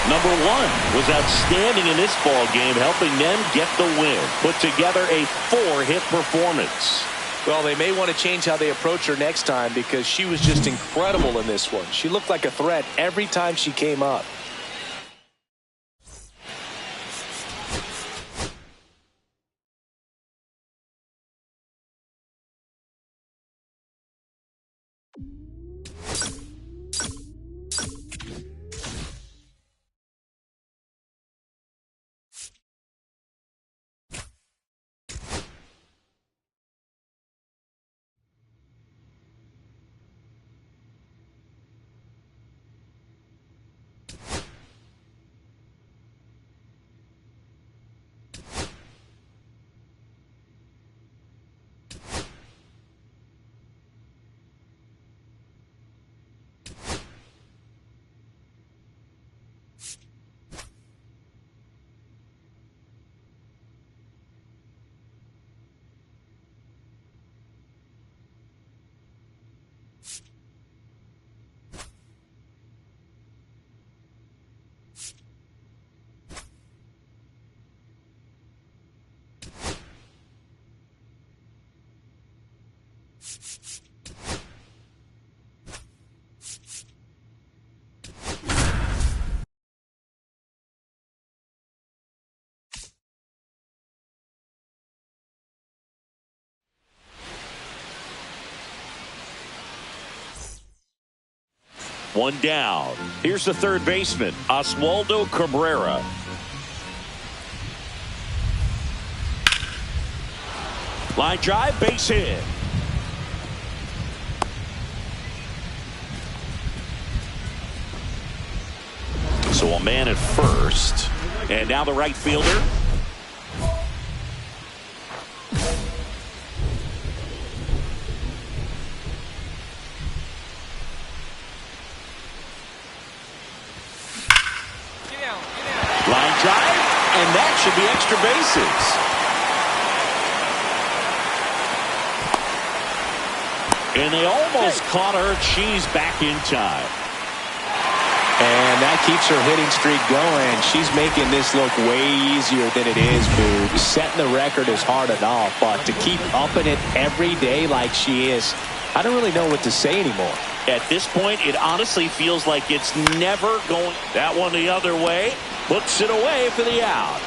Number 1 was outstanding in this ball game, helping them get the win. Put together a 4-hit performance. Well, they may want to change how they approach her next time because she was just incredible in this one. She looked like a threat every time she came up. One down. Here's the third baseman, Oswaldo Cabrera. Line drive, base hit. So a man at first. And now the right fielder. Line drive, and that should be extra bases. And they almost caught her. She's back in time. And that keeps her hitting streak going. She's making this look way easier than it is, Boog. Setting the record is hard enough, but to keep upping it every day like she is, I don't really know what to say anymore. At this point, it honestly feels like it's never going. That one the other way. Puts it away for the out.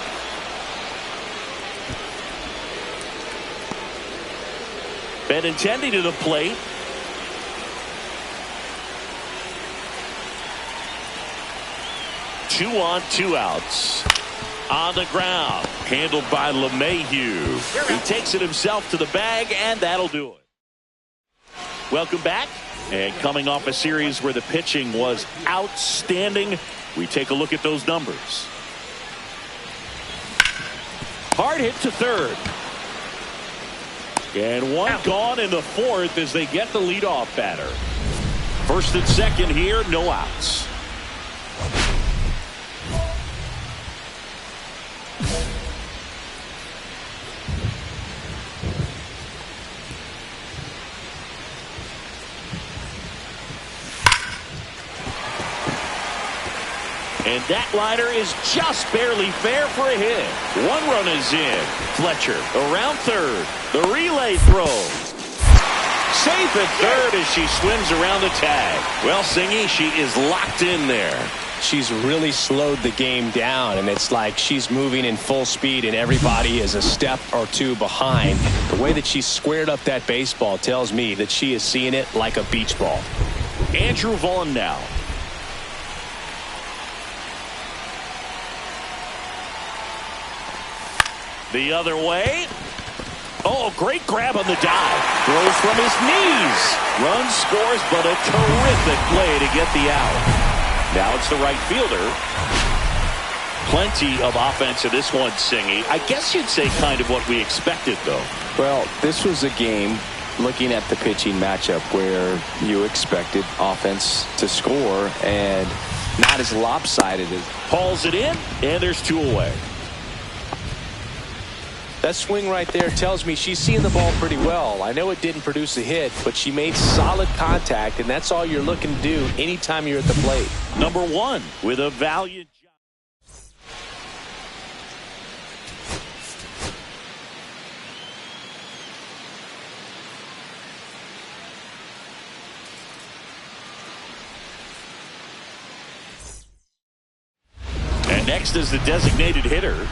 Benintendi to the plate. Two on, 2 outs. On the ground. Handled by LeMahieu. He takes it himself to the bag, and that'll do it. Welcome back. And coming off a series where the pitching was outstanding, we take a look at those numbers. Hard hit to third. And one gone in the 4th as they get the leadoff batter. First and second here, no outs. And that liner is just barely fair for a hit. One run is in. Fletcher around third. The relay throw. Safe at third as she swims around the tag. Well, Singy, she is locked in there. She's really slowed the game down, and it's like she's moving in full speed and everybody is a step or two behind. The way that she squared up that baseball tells me that she is seeing it like a beach ball. Andrew Vaughn now. The other way. Oh, great grab on the dive. Throws from his knees. Run scores, but a terrific play to get the out. Now it's the right fielder. Plenty of offense in this one, Singy. I guess you'd say kind of what we expected, though. Well, this was a game, looking at the pitching matchup, where you expected offense to score and not as lopsided as. Hauls it in, and there's 2 away. That swing right there tells me she's seeing the ball pretty well. I know it didn't produce a hit, but she made solid contact, and that's all you're looking to do anytime you're at the plate. Number 1 with a valiant job. And next is the designated hitter.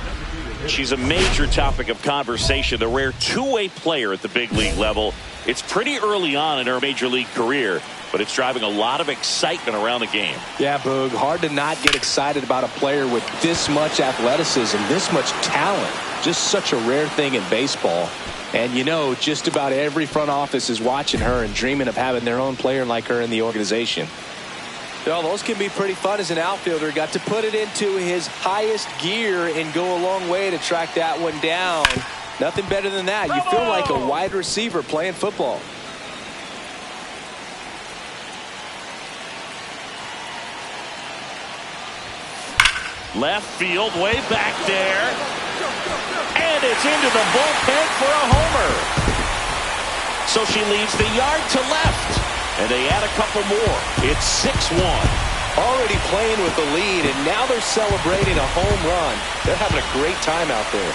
She's a major topic of conversation, the rare two-way player at the big league level. It's pretty early on in her major league career, but it's driving a lot of excitement around the game. Yeah, Boog, hard to not get excited about a player with this much athleticism, this much talent. Just such a rare thing in baseball. And you know, just about every front office is watching her and dreaming of having their own player like her in the organization. Well, those can be pretty fun as an outfielder. Got to put it into his highest gear and go a long way to track that one down. Nothing better than that. You feel like a wide receiver playing football. Left field, way back there. And it's into the bullpen for a homer. So she leads the yard to left. And they add a couple more. It's 6-1. Already playing with the lead, and now they're celebrating a home run. They're having a great time out there.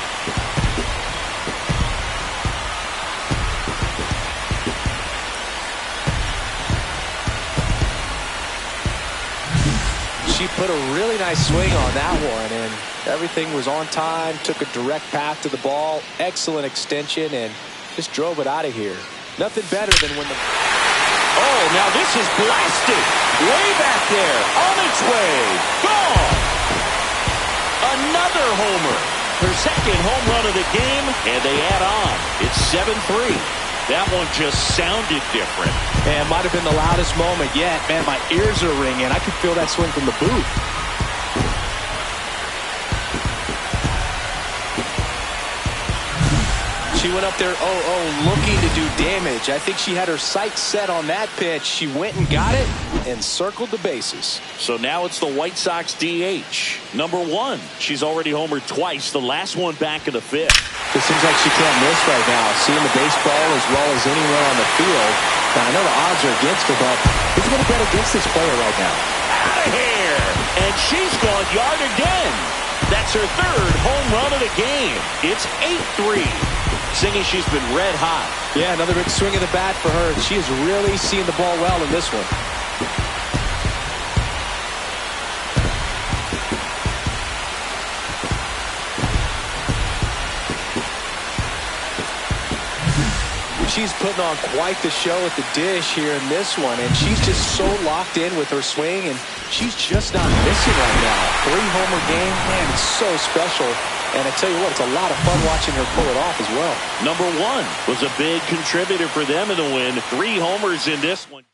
She put a really nice swing on that one, and everything was on time, took a direct path to the ball, excellent extension, and just drove it out of here. Nothing better than when the... Oh, now this is blasted. Way back there. On its way. Gone. Another homer. Her second home run of the game, and they add on. It's 7-3. That one just sounded different. And might have been the loudest moment yet. Man, my ears are ringing. I could feel that swing from the booth. She went up there, looking to do damage. I think she had her sights set on that pitch. She went and got it and circled the bases. So now it's the White Sox DH. Number 1. She's already homered twice, the last one back in the 5th. It seems like she can't miss right now, seeing the baseball as well as anyone on the field. Now, I know the odds are against her, but who's going to bet against this player right now? Out of here! And she's gone yard again. That's her 3rd home run of the game. It's 8-3. Singy, she's been red hot. Yeah, another big swing of the bat for her. She is really seeing the ball well in this one. She's putting on quite the show at the dish here in this one, and she's just so locked in with her swing, and she's just not missing right now. 3-homer game, man, it's so special. And I tell you what, it's a lot of fun watching her pull it off as well. Number 1 was a big contributor for them in the win. 3 homers in this one.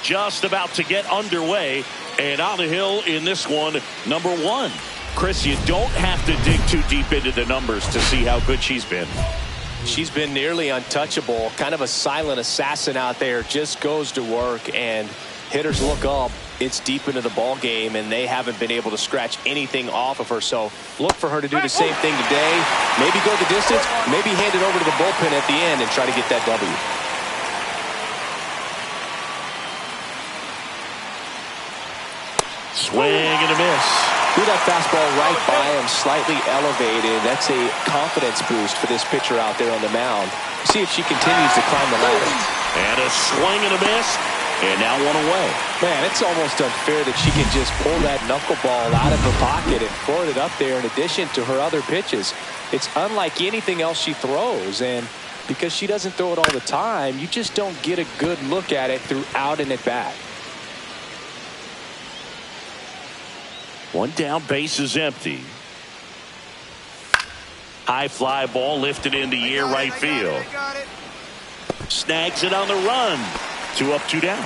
Just about to get underway, and on the hill in this one, number 1. Chris, you don't have to dig too deep into the numbers to see how good she's been. She's been nearly untouchable, kind of a silent assassin out there, just goes to work, and hitters look up. It's deep into the ball game, and they haven't been able to scratch anything off of her. So look for her to do the same thing today. Maybe go the distance, maybe hand it over to the bullpen at the end and try to get that W. Swing and a miss. Threw that fastball right by him, slightly elevated. That's a confidence boost for this pitcher out there on the mound. See if she continues to climb the ladder. And a swing and a miss. And now one away. Man, it's almost unfair that she can just pull that knuckleball out of her pocket and throw it up there in addition to her other pitches. It's unlike anything else she throws, and because she doesn't throw it all the time, you just don't get a good look at it throughout an at-bat. One down, base is empty. High fly ball lifted in the air, right field. Snags it on the run. 2 up, 2 down.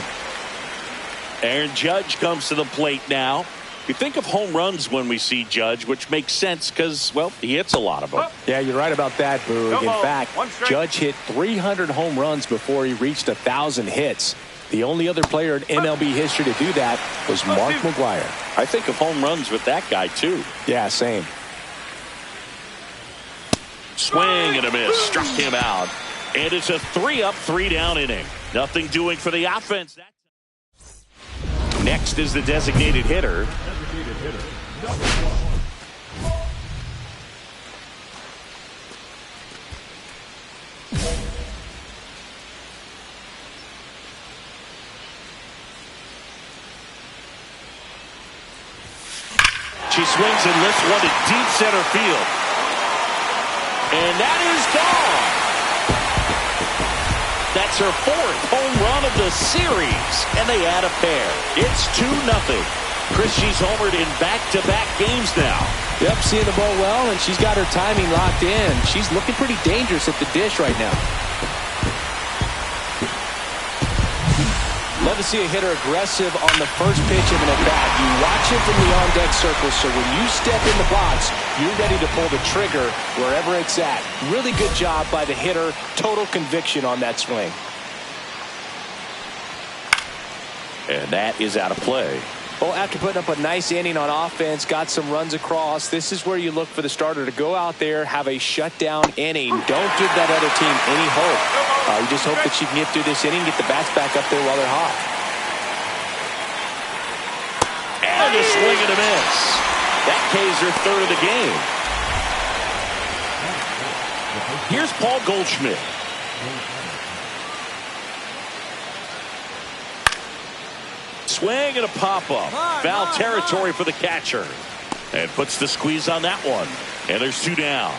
Aaron Judge comes to the plate now. We think of home runs when we see Judge, which makes sense because, well, he hits a lot of them. Yeah, you're right about that, Boog. In fact, Judge hit 300 home runs before he reached 1,000 hits. The only other player in MLB history to do that was Mark McGwire. I think of home runs with that guy, too. Yeah, same. Swing and a miss. Struck him out. And it's a 3 up, 3 down inning. Nothing doing for the offense. Next is the designated hitter. Designated hitter, number 1. She swings and lifts one to deep center field. And that is gone. That's her 4th home run of the series, and they add a pair. It's 2-0. Chris, she's homered in back-to-back games now. Yep, seeing the ball well, and she's got her timing locked in. She's looking pretty dangerous at the dish right now. Love to see a hitter aggressive on the first pitch of an at-bat. You watch him from the on-deck circle, so when you step in the box, you're ready to pull the trigger wherever it's at. Really good job by the hitter. Total conviction on that swing. And that is out of play. Well, after putting up a nice inning on offense, got some runs across, this is where you look for the starter to go out there, have a shutdown inning. Don't give that other team any hope. You just hope that she can get through this inning, get the bats back up there while they're hot. And a swing and a miss. That K's her 3rd of the game. Here's Paul Goldschmidt. Swing and a pop-up. Foul territory for the catcher. And puts the squeeze on that one. And there's 2 down.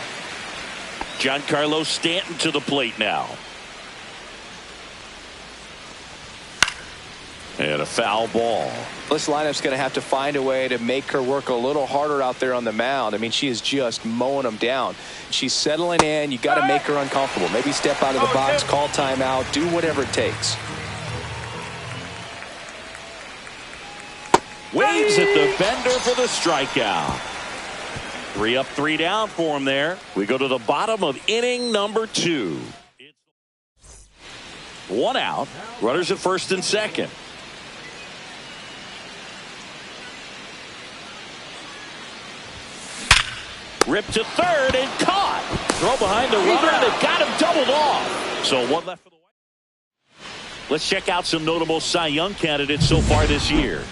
Giancarlo Stanton to the plate now. And a foul ball. This lineup's going to have to find a way to make her work a little harder out there on the mound. I mean, she is just mowing them down. She's settling in. You got to make her uncomfortable. Maybe step out of the box, call timeout, do whatever it takes. Waves at the bender for the strikeout. 3 up, 3 down for him there. We go to the bottom of inning number 2. 1 out. Runners at first and second. Ripped to third and caught. Throw behind the runner. They've got him doubled off. So 1 left for the White. Let's check out some notable Cy Young candidates so far this year.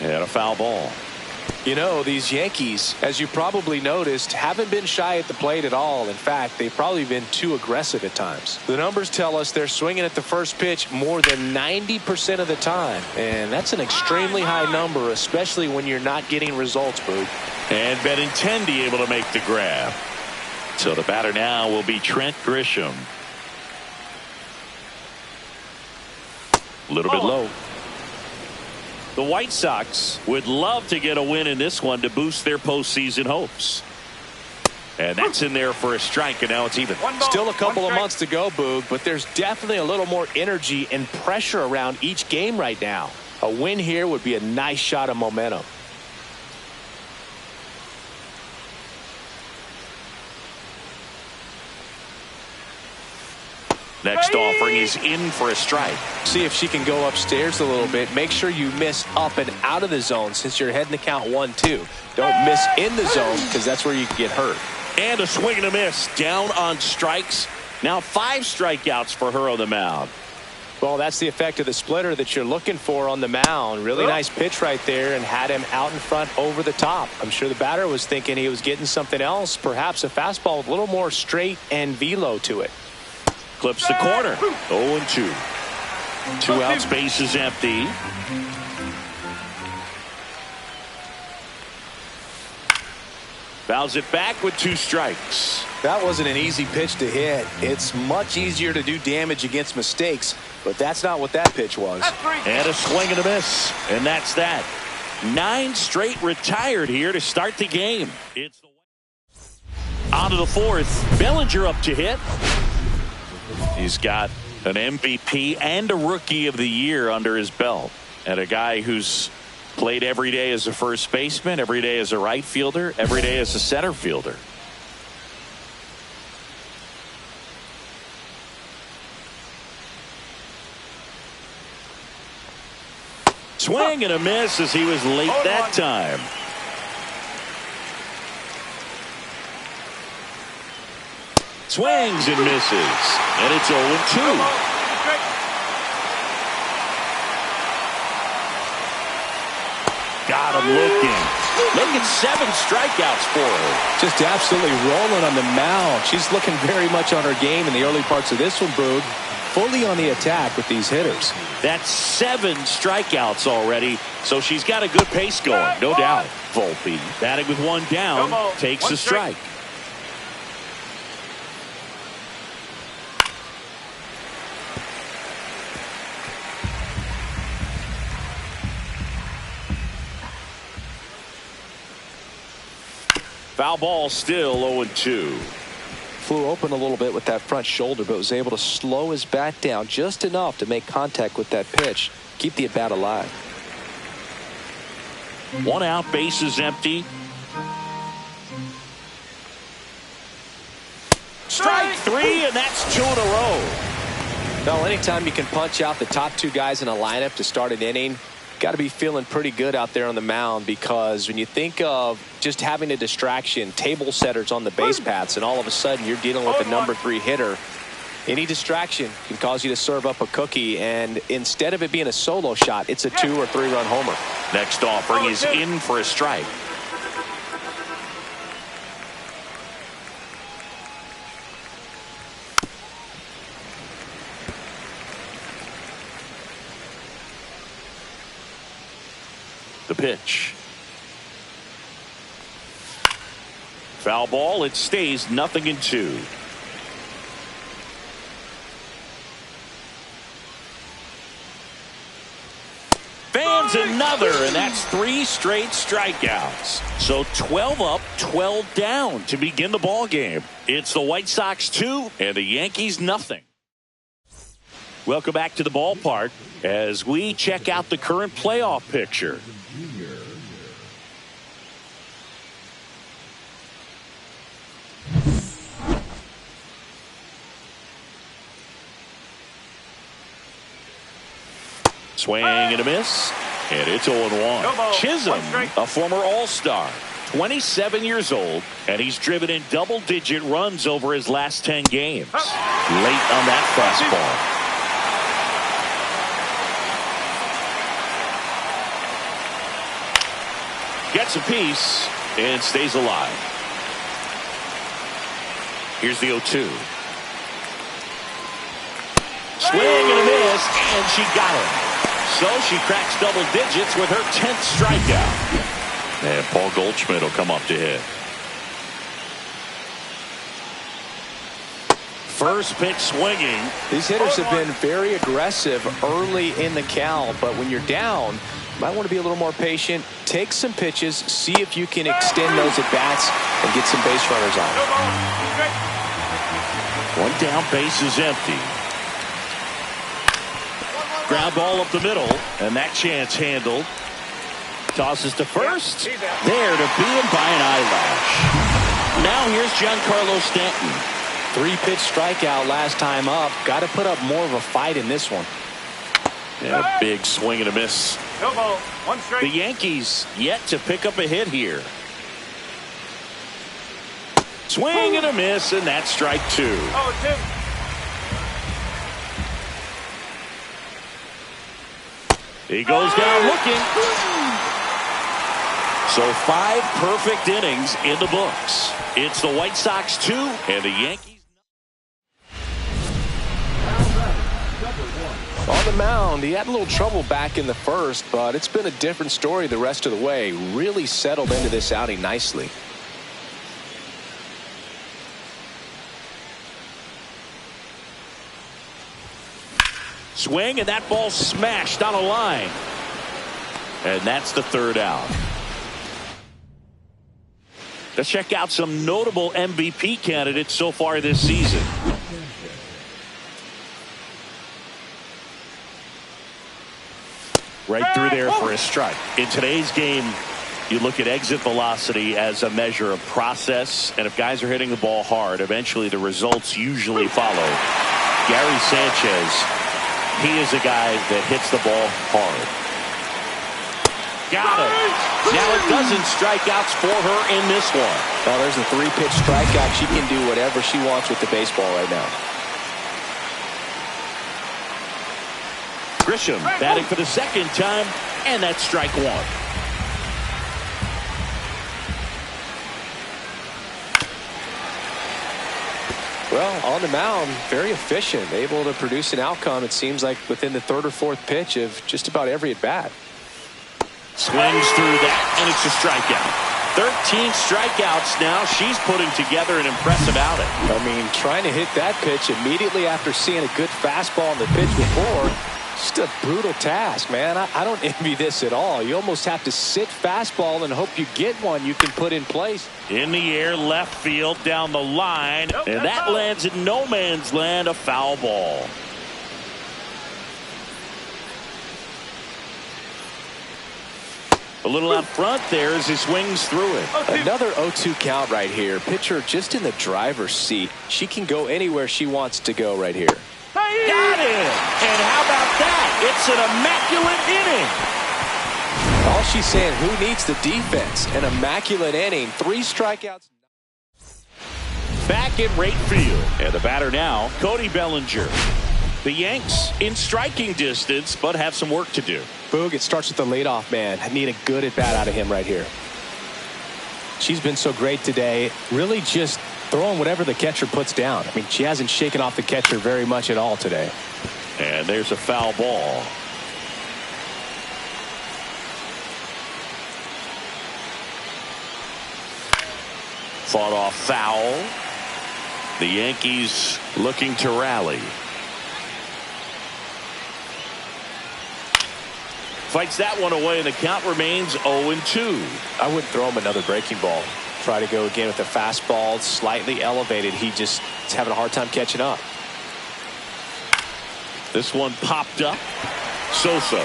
And a foul ball. You know, these Yankees, as you probably noticed, haven't been shy at the plate at all. In fact, they've probably been too aggressive at times. The numbers tell us they're swinging at the first pitch more than 90% of the time. And that's an extremely high number, especially when you're not getting results, Boog. And Benintendi able to make the grab. So the batter now will be Trent Grisham. A little bit low. The White Sox would love to get a win in this one to boost their postseason hopes. And that's in there for a strike, and now it's even. Still a couple of months to go, Boog, but there's definitely a little more energy and pressure around each game right now. A win here would be a nice shot of momentum. Next offering is in for a strike. See if she can go upstairs a little bit. Make sure you miss up and out of the zone since you're heading to count 1-2. Don't miss in the zone because that's where you can get hurt. And a swing and a miss. Down on strikes. Now 5 strikeouts for her on the mound. Well, that's the effect of the splitter that you're looking for on the mound. Really nice pitch right there and had him out in front over the top. I'm sure the batter was thinking he was getting something else, perhaps a fastball with a little more straight and velo to it. Clips the corner. 0-2. 2 outs, base is empty. Fouls it back with 2 strikes. That wasn't an easy pitch to hit. It's much easier to do damage against mistakes, but that's not what that pitch was. And a swing and a miss. And that's that. 9 straight retired here to start the game. It's on to the 4th. Bellinger up to hit. He's got an MVP and a Rookie of the Year under his belt. And a guy who's played every day as a first baseman, every day as a right fielder, every day as a center fielder. Swing and a miss as he was late that time. Swings and misses. And it's 0-2. Got him looking. Look at 7 strikeouts for her. Just absolutely rolling on the mound. She's looking very much on her game in the early parts of this one, Brood. Fully on the attack with these hitters. That's 7 strikeouts already, so she's got a good pace going, no doubt. Volpe batting with 1 down, takes a strike. Foul ball, still 0-2. Flew open a little bit with that front shoulder, but was able to slow his bat down just enough to make contact with that pitch. Keep the at-bat alive. 1 out, base is empty. Strike 3, and that's 2 in a row. Well, anytime you can punch out the top 2 guys in a lineup to start an inning, got to be feeling pretty good out there on the mound, because when you think of just having a distraction, table setters on the base paths, and all of a sudden you're dealing with the number 3 hitter, any distraction can cause you to serve up a cookie, and instead of it being a solo shot, it's a 2 or 3 run homer. Next offering is in for a strike. The pitch. Foul ball. It stays 0-2. Fans another, and that's 3 straight strikeouts. So 12 up, 12 down to begin the ball game. It's the White Sox 2 and the Yankees 0. Welcome back to the ballpark as we check out the current playoff picture. Swing and a miss, and it's 0-1. Chisholm, a former All-Star, 27 years old, and he's driven in double-digit runs over his last 10 games. Late on that fastball. Gets a piece and stays alive. Here's the 0-2. Swing and a miss, and she got him. So she cracks double digits with her 10th strikeout. And Paul Goldschmidt will come up to hit. First pitch swinging. These hitters have been very aggressive early in the count, but when you're down, you might want to be a little more patient. Take some pitches, see if you can extend those at bats and get some base runners on. 1 down, base is empty. Ground ball up the middle, and that chance handled. Tosses to first. There to beat him by an eyelash. Now here's Giancarlo Stanton. 3-pitch strikeout last time up. Got to put up more of a fight in this one. And a big swing and a miss. No ball. 1 strike. The Yankees yet to pick up a hit here. Swing and a miss, and that's strike 2. Oh, 2. He goes down looking. So 5 perfect innings in the books. It's the White Sox 2 and the Yankees. On the mound, he had a little trouble back in the first, but it's been a different story the rest of the way. Really settled into this outing nicely. Swing, and that ball smashed on a line. And that's the 3rd out. Let's check out some notable MVP candidates so far this season. Right through there for a strike. In today's game, you look at exit velocity as a measure of process, and if guys are hitting the ball hard, eventually the results usually follow. Gary Sanchez, he is a guy that hits the ball hard. Got it. Now a dozen strikeouts for her in this one. Well, there's a 3-pitch strikeout. She can do whatever she wants with the baseball right now. Grisham batting for the 2nd time, and that's strike 1. Well, on the mound, very efficient, able to produce an outcome, it seems like, within the 3rd or 4th pitch of just about every at-bat. Swings through that, and it's a strikeout. 13 strikeouts now. She's putting together an impressive outing. I mean, trying to hit that pitch immediately after seeing a good fastball on the pitch before, just a brutal task, man. I don't envy this at all. You almost have to sit fastball and hope you get one you can put in place. In the air, left field, down the line, and that lands in no man's land, a foul ball. A little out front there as he swings through it. Another 0-2 count right here. Pitcher just in the driver's seat. She can go anywhere she wants to go right here. Got him! And how about that? It's an immaculate inning. All she's saying, who needs the defense? An immaculate inning. 3 strikeouts. Back in right field. And the batter now, Cody Bellinger. The Yanks in striking distance, but have some work to do. Boog, it starts with the leadoff man. I need a good at-bat out of him right here. She's been so great today. Really just throwing whatever the catcher puts down. I mean, she hasn't shaken off the catcher very much at all today. And there's a foul ball. Fought off foul. The Yankees looking to rally. Fights that one away, and the count remains 0-2. I wouldn't throw him another breaking ball. Try to go again with the fastball, slightly elevated. He just is having a hard time catching up. This one popped up. Sosa.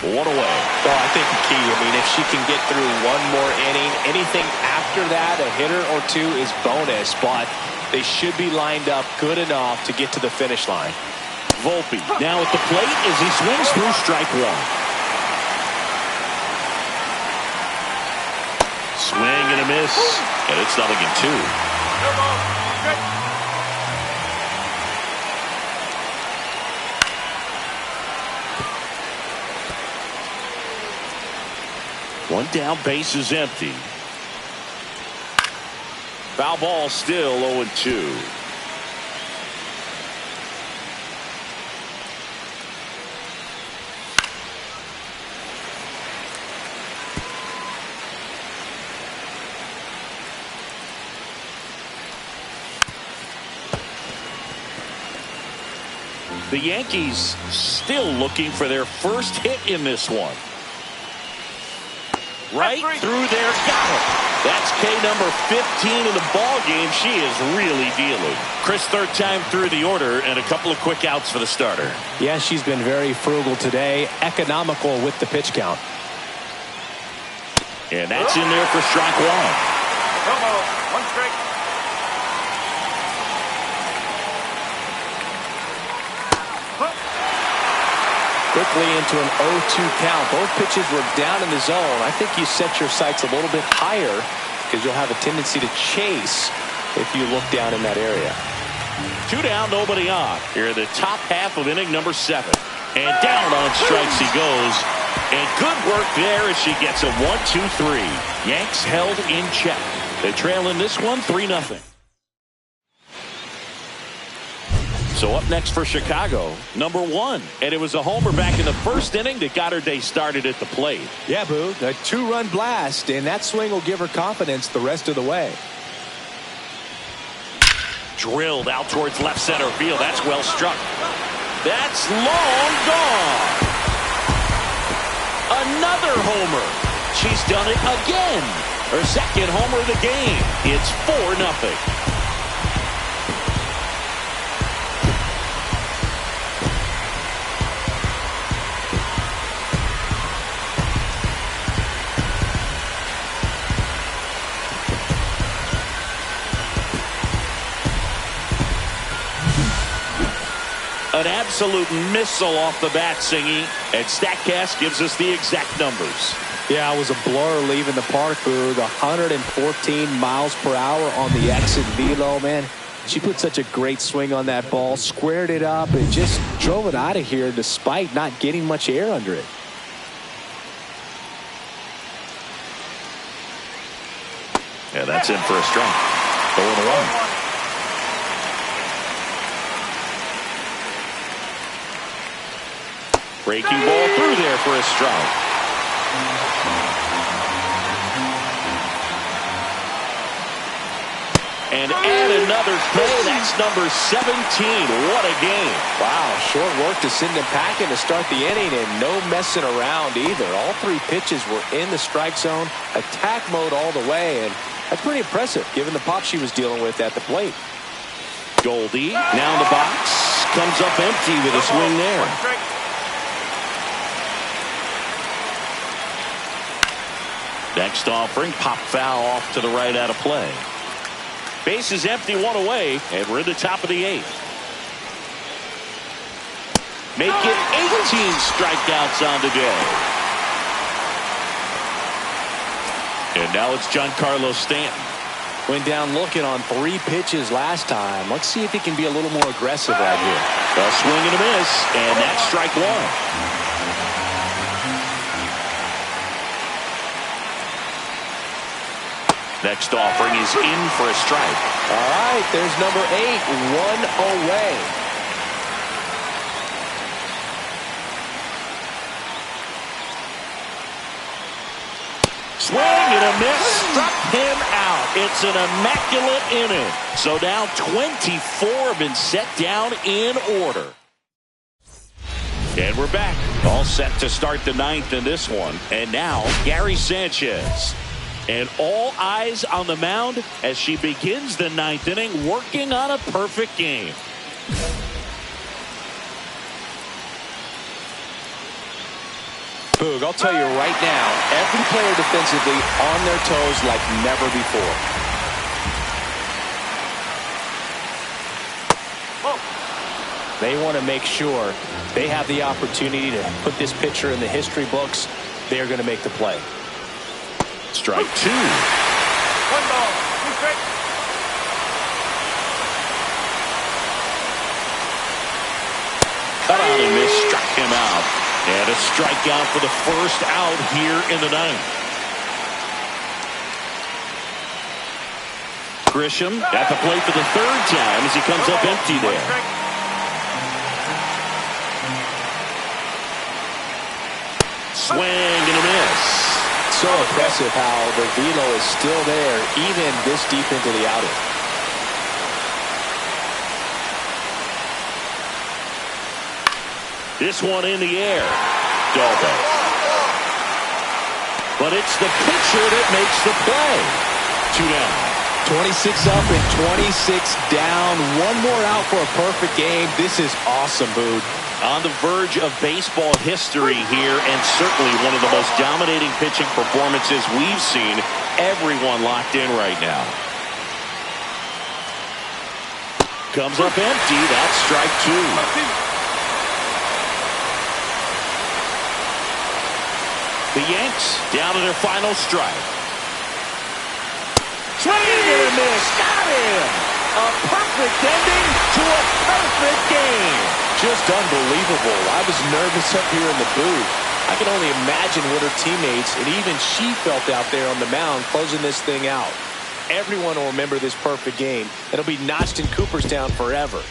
One away. Well, I think the key, I mean, if she can get through one more inning, anything after that, a hitter or 2 is bonus, but they should be lined up good enough to get to the finish line. Volpe now at the plate as he swings through strike 1. Swing and a miss, and it's 0-2. One down, base is empty. Foul ball, still 0-2. The Yankees still looking for their first hit in this one. Right through there, got it. That's K number 15 in the ball game. She is really dealing. Chris, 3rd time through the order, and a couple of quick outs for the starter. Yeah, she's been very frugal today, economical with the pitch count. And that's in there for strike 1. No ball. 1 strike. quickly into an 0-2 count. Both pitches were down in the zone. I think you set your sights a little bit higher because you'll have a tendency to chase if you look down in that area. 2 down, nobody on. Here in the top half of inning number 7. And down on strikes he goes. And good work there as she gets a 1-2-3. Yanks held in check. They trail in this one 3-0. So up next for Chicago, number 1. And it was a homer back in the first inning that got her day started at the plate. Yeah, Boo, a 2-run blast, and that swing will give her confidence the rest of the way. Drilled out towards left center field. That's well struck. That's long gone. Another homer. She's done it again. Her second homer of the game. It's 4-0. An absolute missile off the bat, Singy, and StatCast gives us the exact numbers. Yeah, it was a blur leaving the park, Boo. The 114 miles per hour on the exit velo, man. She put such a great swing on that ball, squared it up, and just drove it out of here despite not getting much air under it. Yeah, that's in for a strike. 0-1. Breaking ball through there for a strike. And add another K. That's number 17. What a game. Wow, short work to send them packing to start the inning, and no messing around either. All 3 pitches were in the strike zone, attack mode all the way, and that's pretty impressive given the pop she was dealing with at the plate. Goldie now in the box. Comes up empty with a swing there. Next offering, pop foul off to the right out of play. Base is empty, 1 away, and we're in the top of the 8th. Make it 18 strikeouts on the day. And now it's Giancarlo Stanton. Went down looking on 3 pitches last time. Let's see if he can be a little more aggressive right here. A swing and a miss, and that's strike 1. Next offering is in for a strike. All right, there's number 8, 1 away. Swing and a miss, struck him out. It's an immaculate inning. So now 24 have been set down in order. And we're back. All set to start the 9th in this one. And now Gary Sanchez. And all eyes on the mound as she begins the 9th inning, working on a perfect game. Boog, I'll tell you right now, every player defensively on their toes like never before. They want to make sure they have the opportunity to put this pitcher in the history books. They're going to make the play. Strike 2. 1 ball, 2 strikes. Cut out and miss, struck him out. And a strikeout for the first out here in the 9th. Grisham at the plate for the 3rd time as he comes up empty there. Swing and a miss. So impressive how the velo is still there even this deep into the outing. This one in the air. Double. But it's the pitcher that makes the play. 2 down. 26 up and 26 down. 1 more out for a perfect game. This is awesome, Boog. On the verge of baseball history here, and certainly one of the most dominating pitching performances we've seen. Everyone locked in right now. Comes up empty. That's strike 2. Yanks down to their final strike. Swing and a miss. Got him. A perfect ending to a perfect game. Just unbelievable. I was nervous up here in the booth. I can only imagine what her teammates and even she felt out there on the mound closing this thing out. Everyone will remember this perfect game. It'll be notched in Cooperstown forever.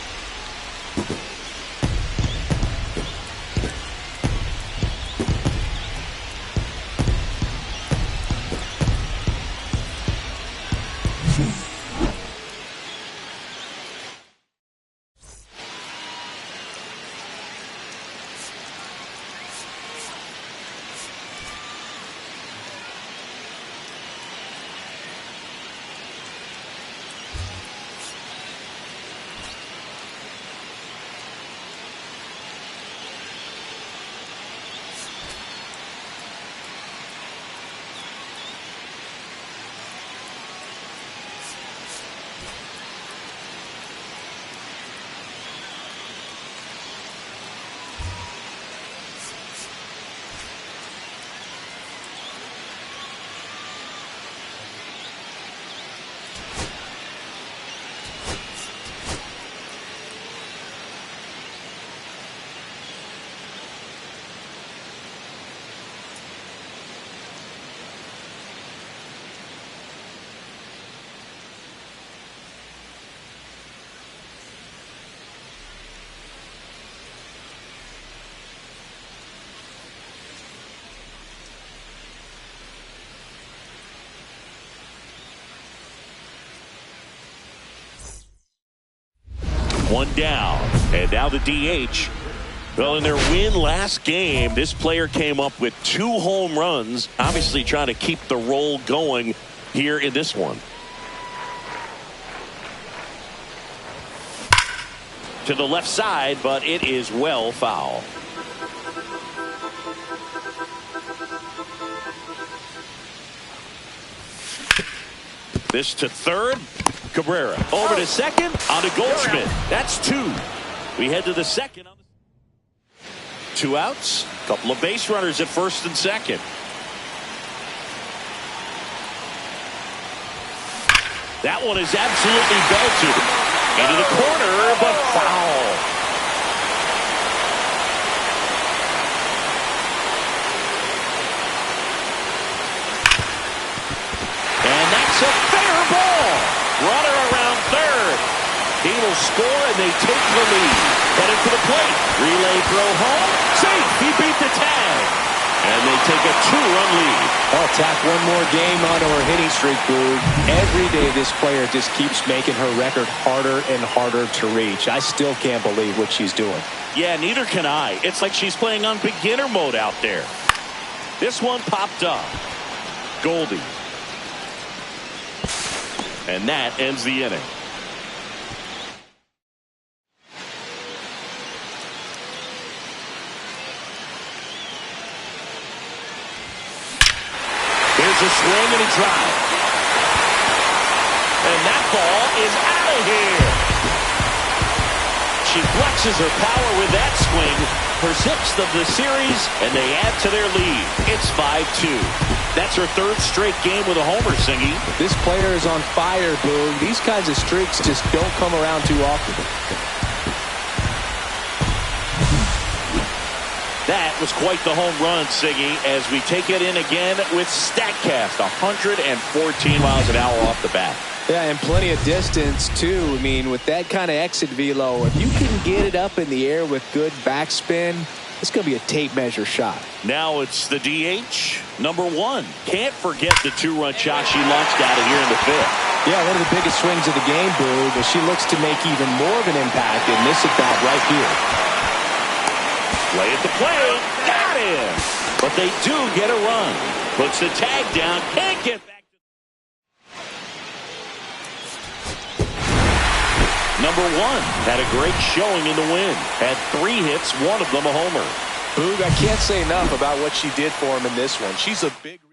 One down, and now the DH. Well, in their win last game, this player came up with 2 home runs, obviously trying to keep the roll going here in this one. To the left side, but it is well foul. This to third. Cabrera over to second, on to Goldschmidt. That's 2. We head to the second. 2 outs, couple of base runners at first and second. That one is absolutely belted into the corner, but foul. And that's a fair ball. Runner around third. He will score, and they take the lead. Headed to the plate. Relay throw home. Safe. He beat the tag. And they take a 2-run lead. Oh, tack one more game onto her hitting streak, Boog. Every day this player just keeps making her record harder and harder to reach. I still can't believe what she's doing. Yeah, neither can I. It's like she's playing on beginner mode out there. This one popped up. Goldie. And that ends the inning. Here's a swing and a drive. And that ball is out of here. She flexes her power with that swing. Her 6th of the series, and they add to their lead. It's 5-2. That's her 3rd straight game with a homer, Singy. This player is on fire, Boog. These kinds of streaks just don't come around too often. That was quite the home run, Siggy, as we take it in again with StatCast. 114 miles an hour off the bat. Yeah, and plenty of distance, too. I mean, with that kind of exit velo, if you can get it up in the air with good backspin, it's going to be a tape measure shot. Now it's the DH, number 1. Can't forget the 2-run shot she launched out of here in the 5th. Yeah, one of the biggest swings of the game, Boo, but she looks to make even more of an impact in this at-bat right here. Play at the plate. Got him. But they do get a run. Puts the tag down. Can't get back. Number 1 had a great showing in the win. Had 3 hits, one of them a homer. Boog, I can't say enough about what she did for him in this one. She's a big reason.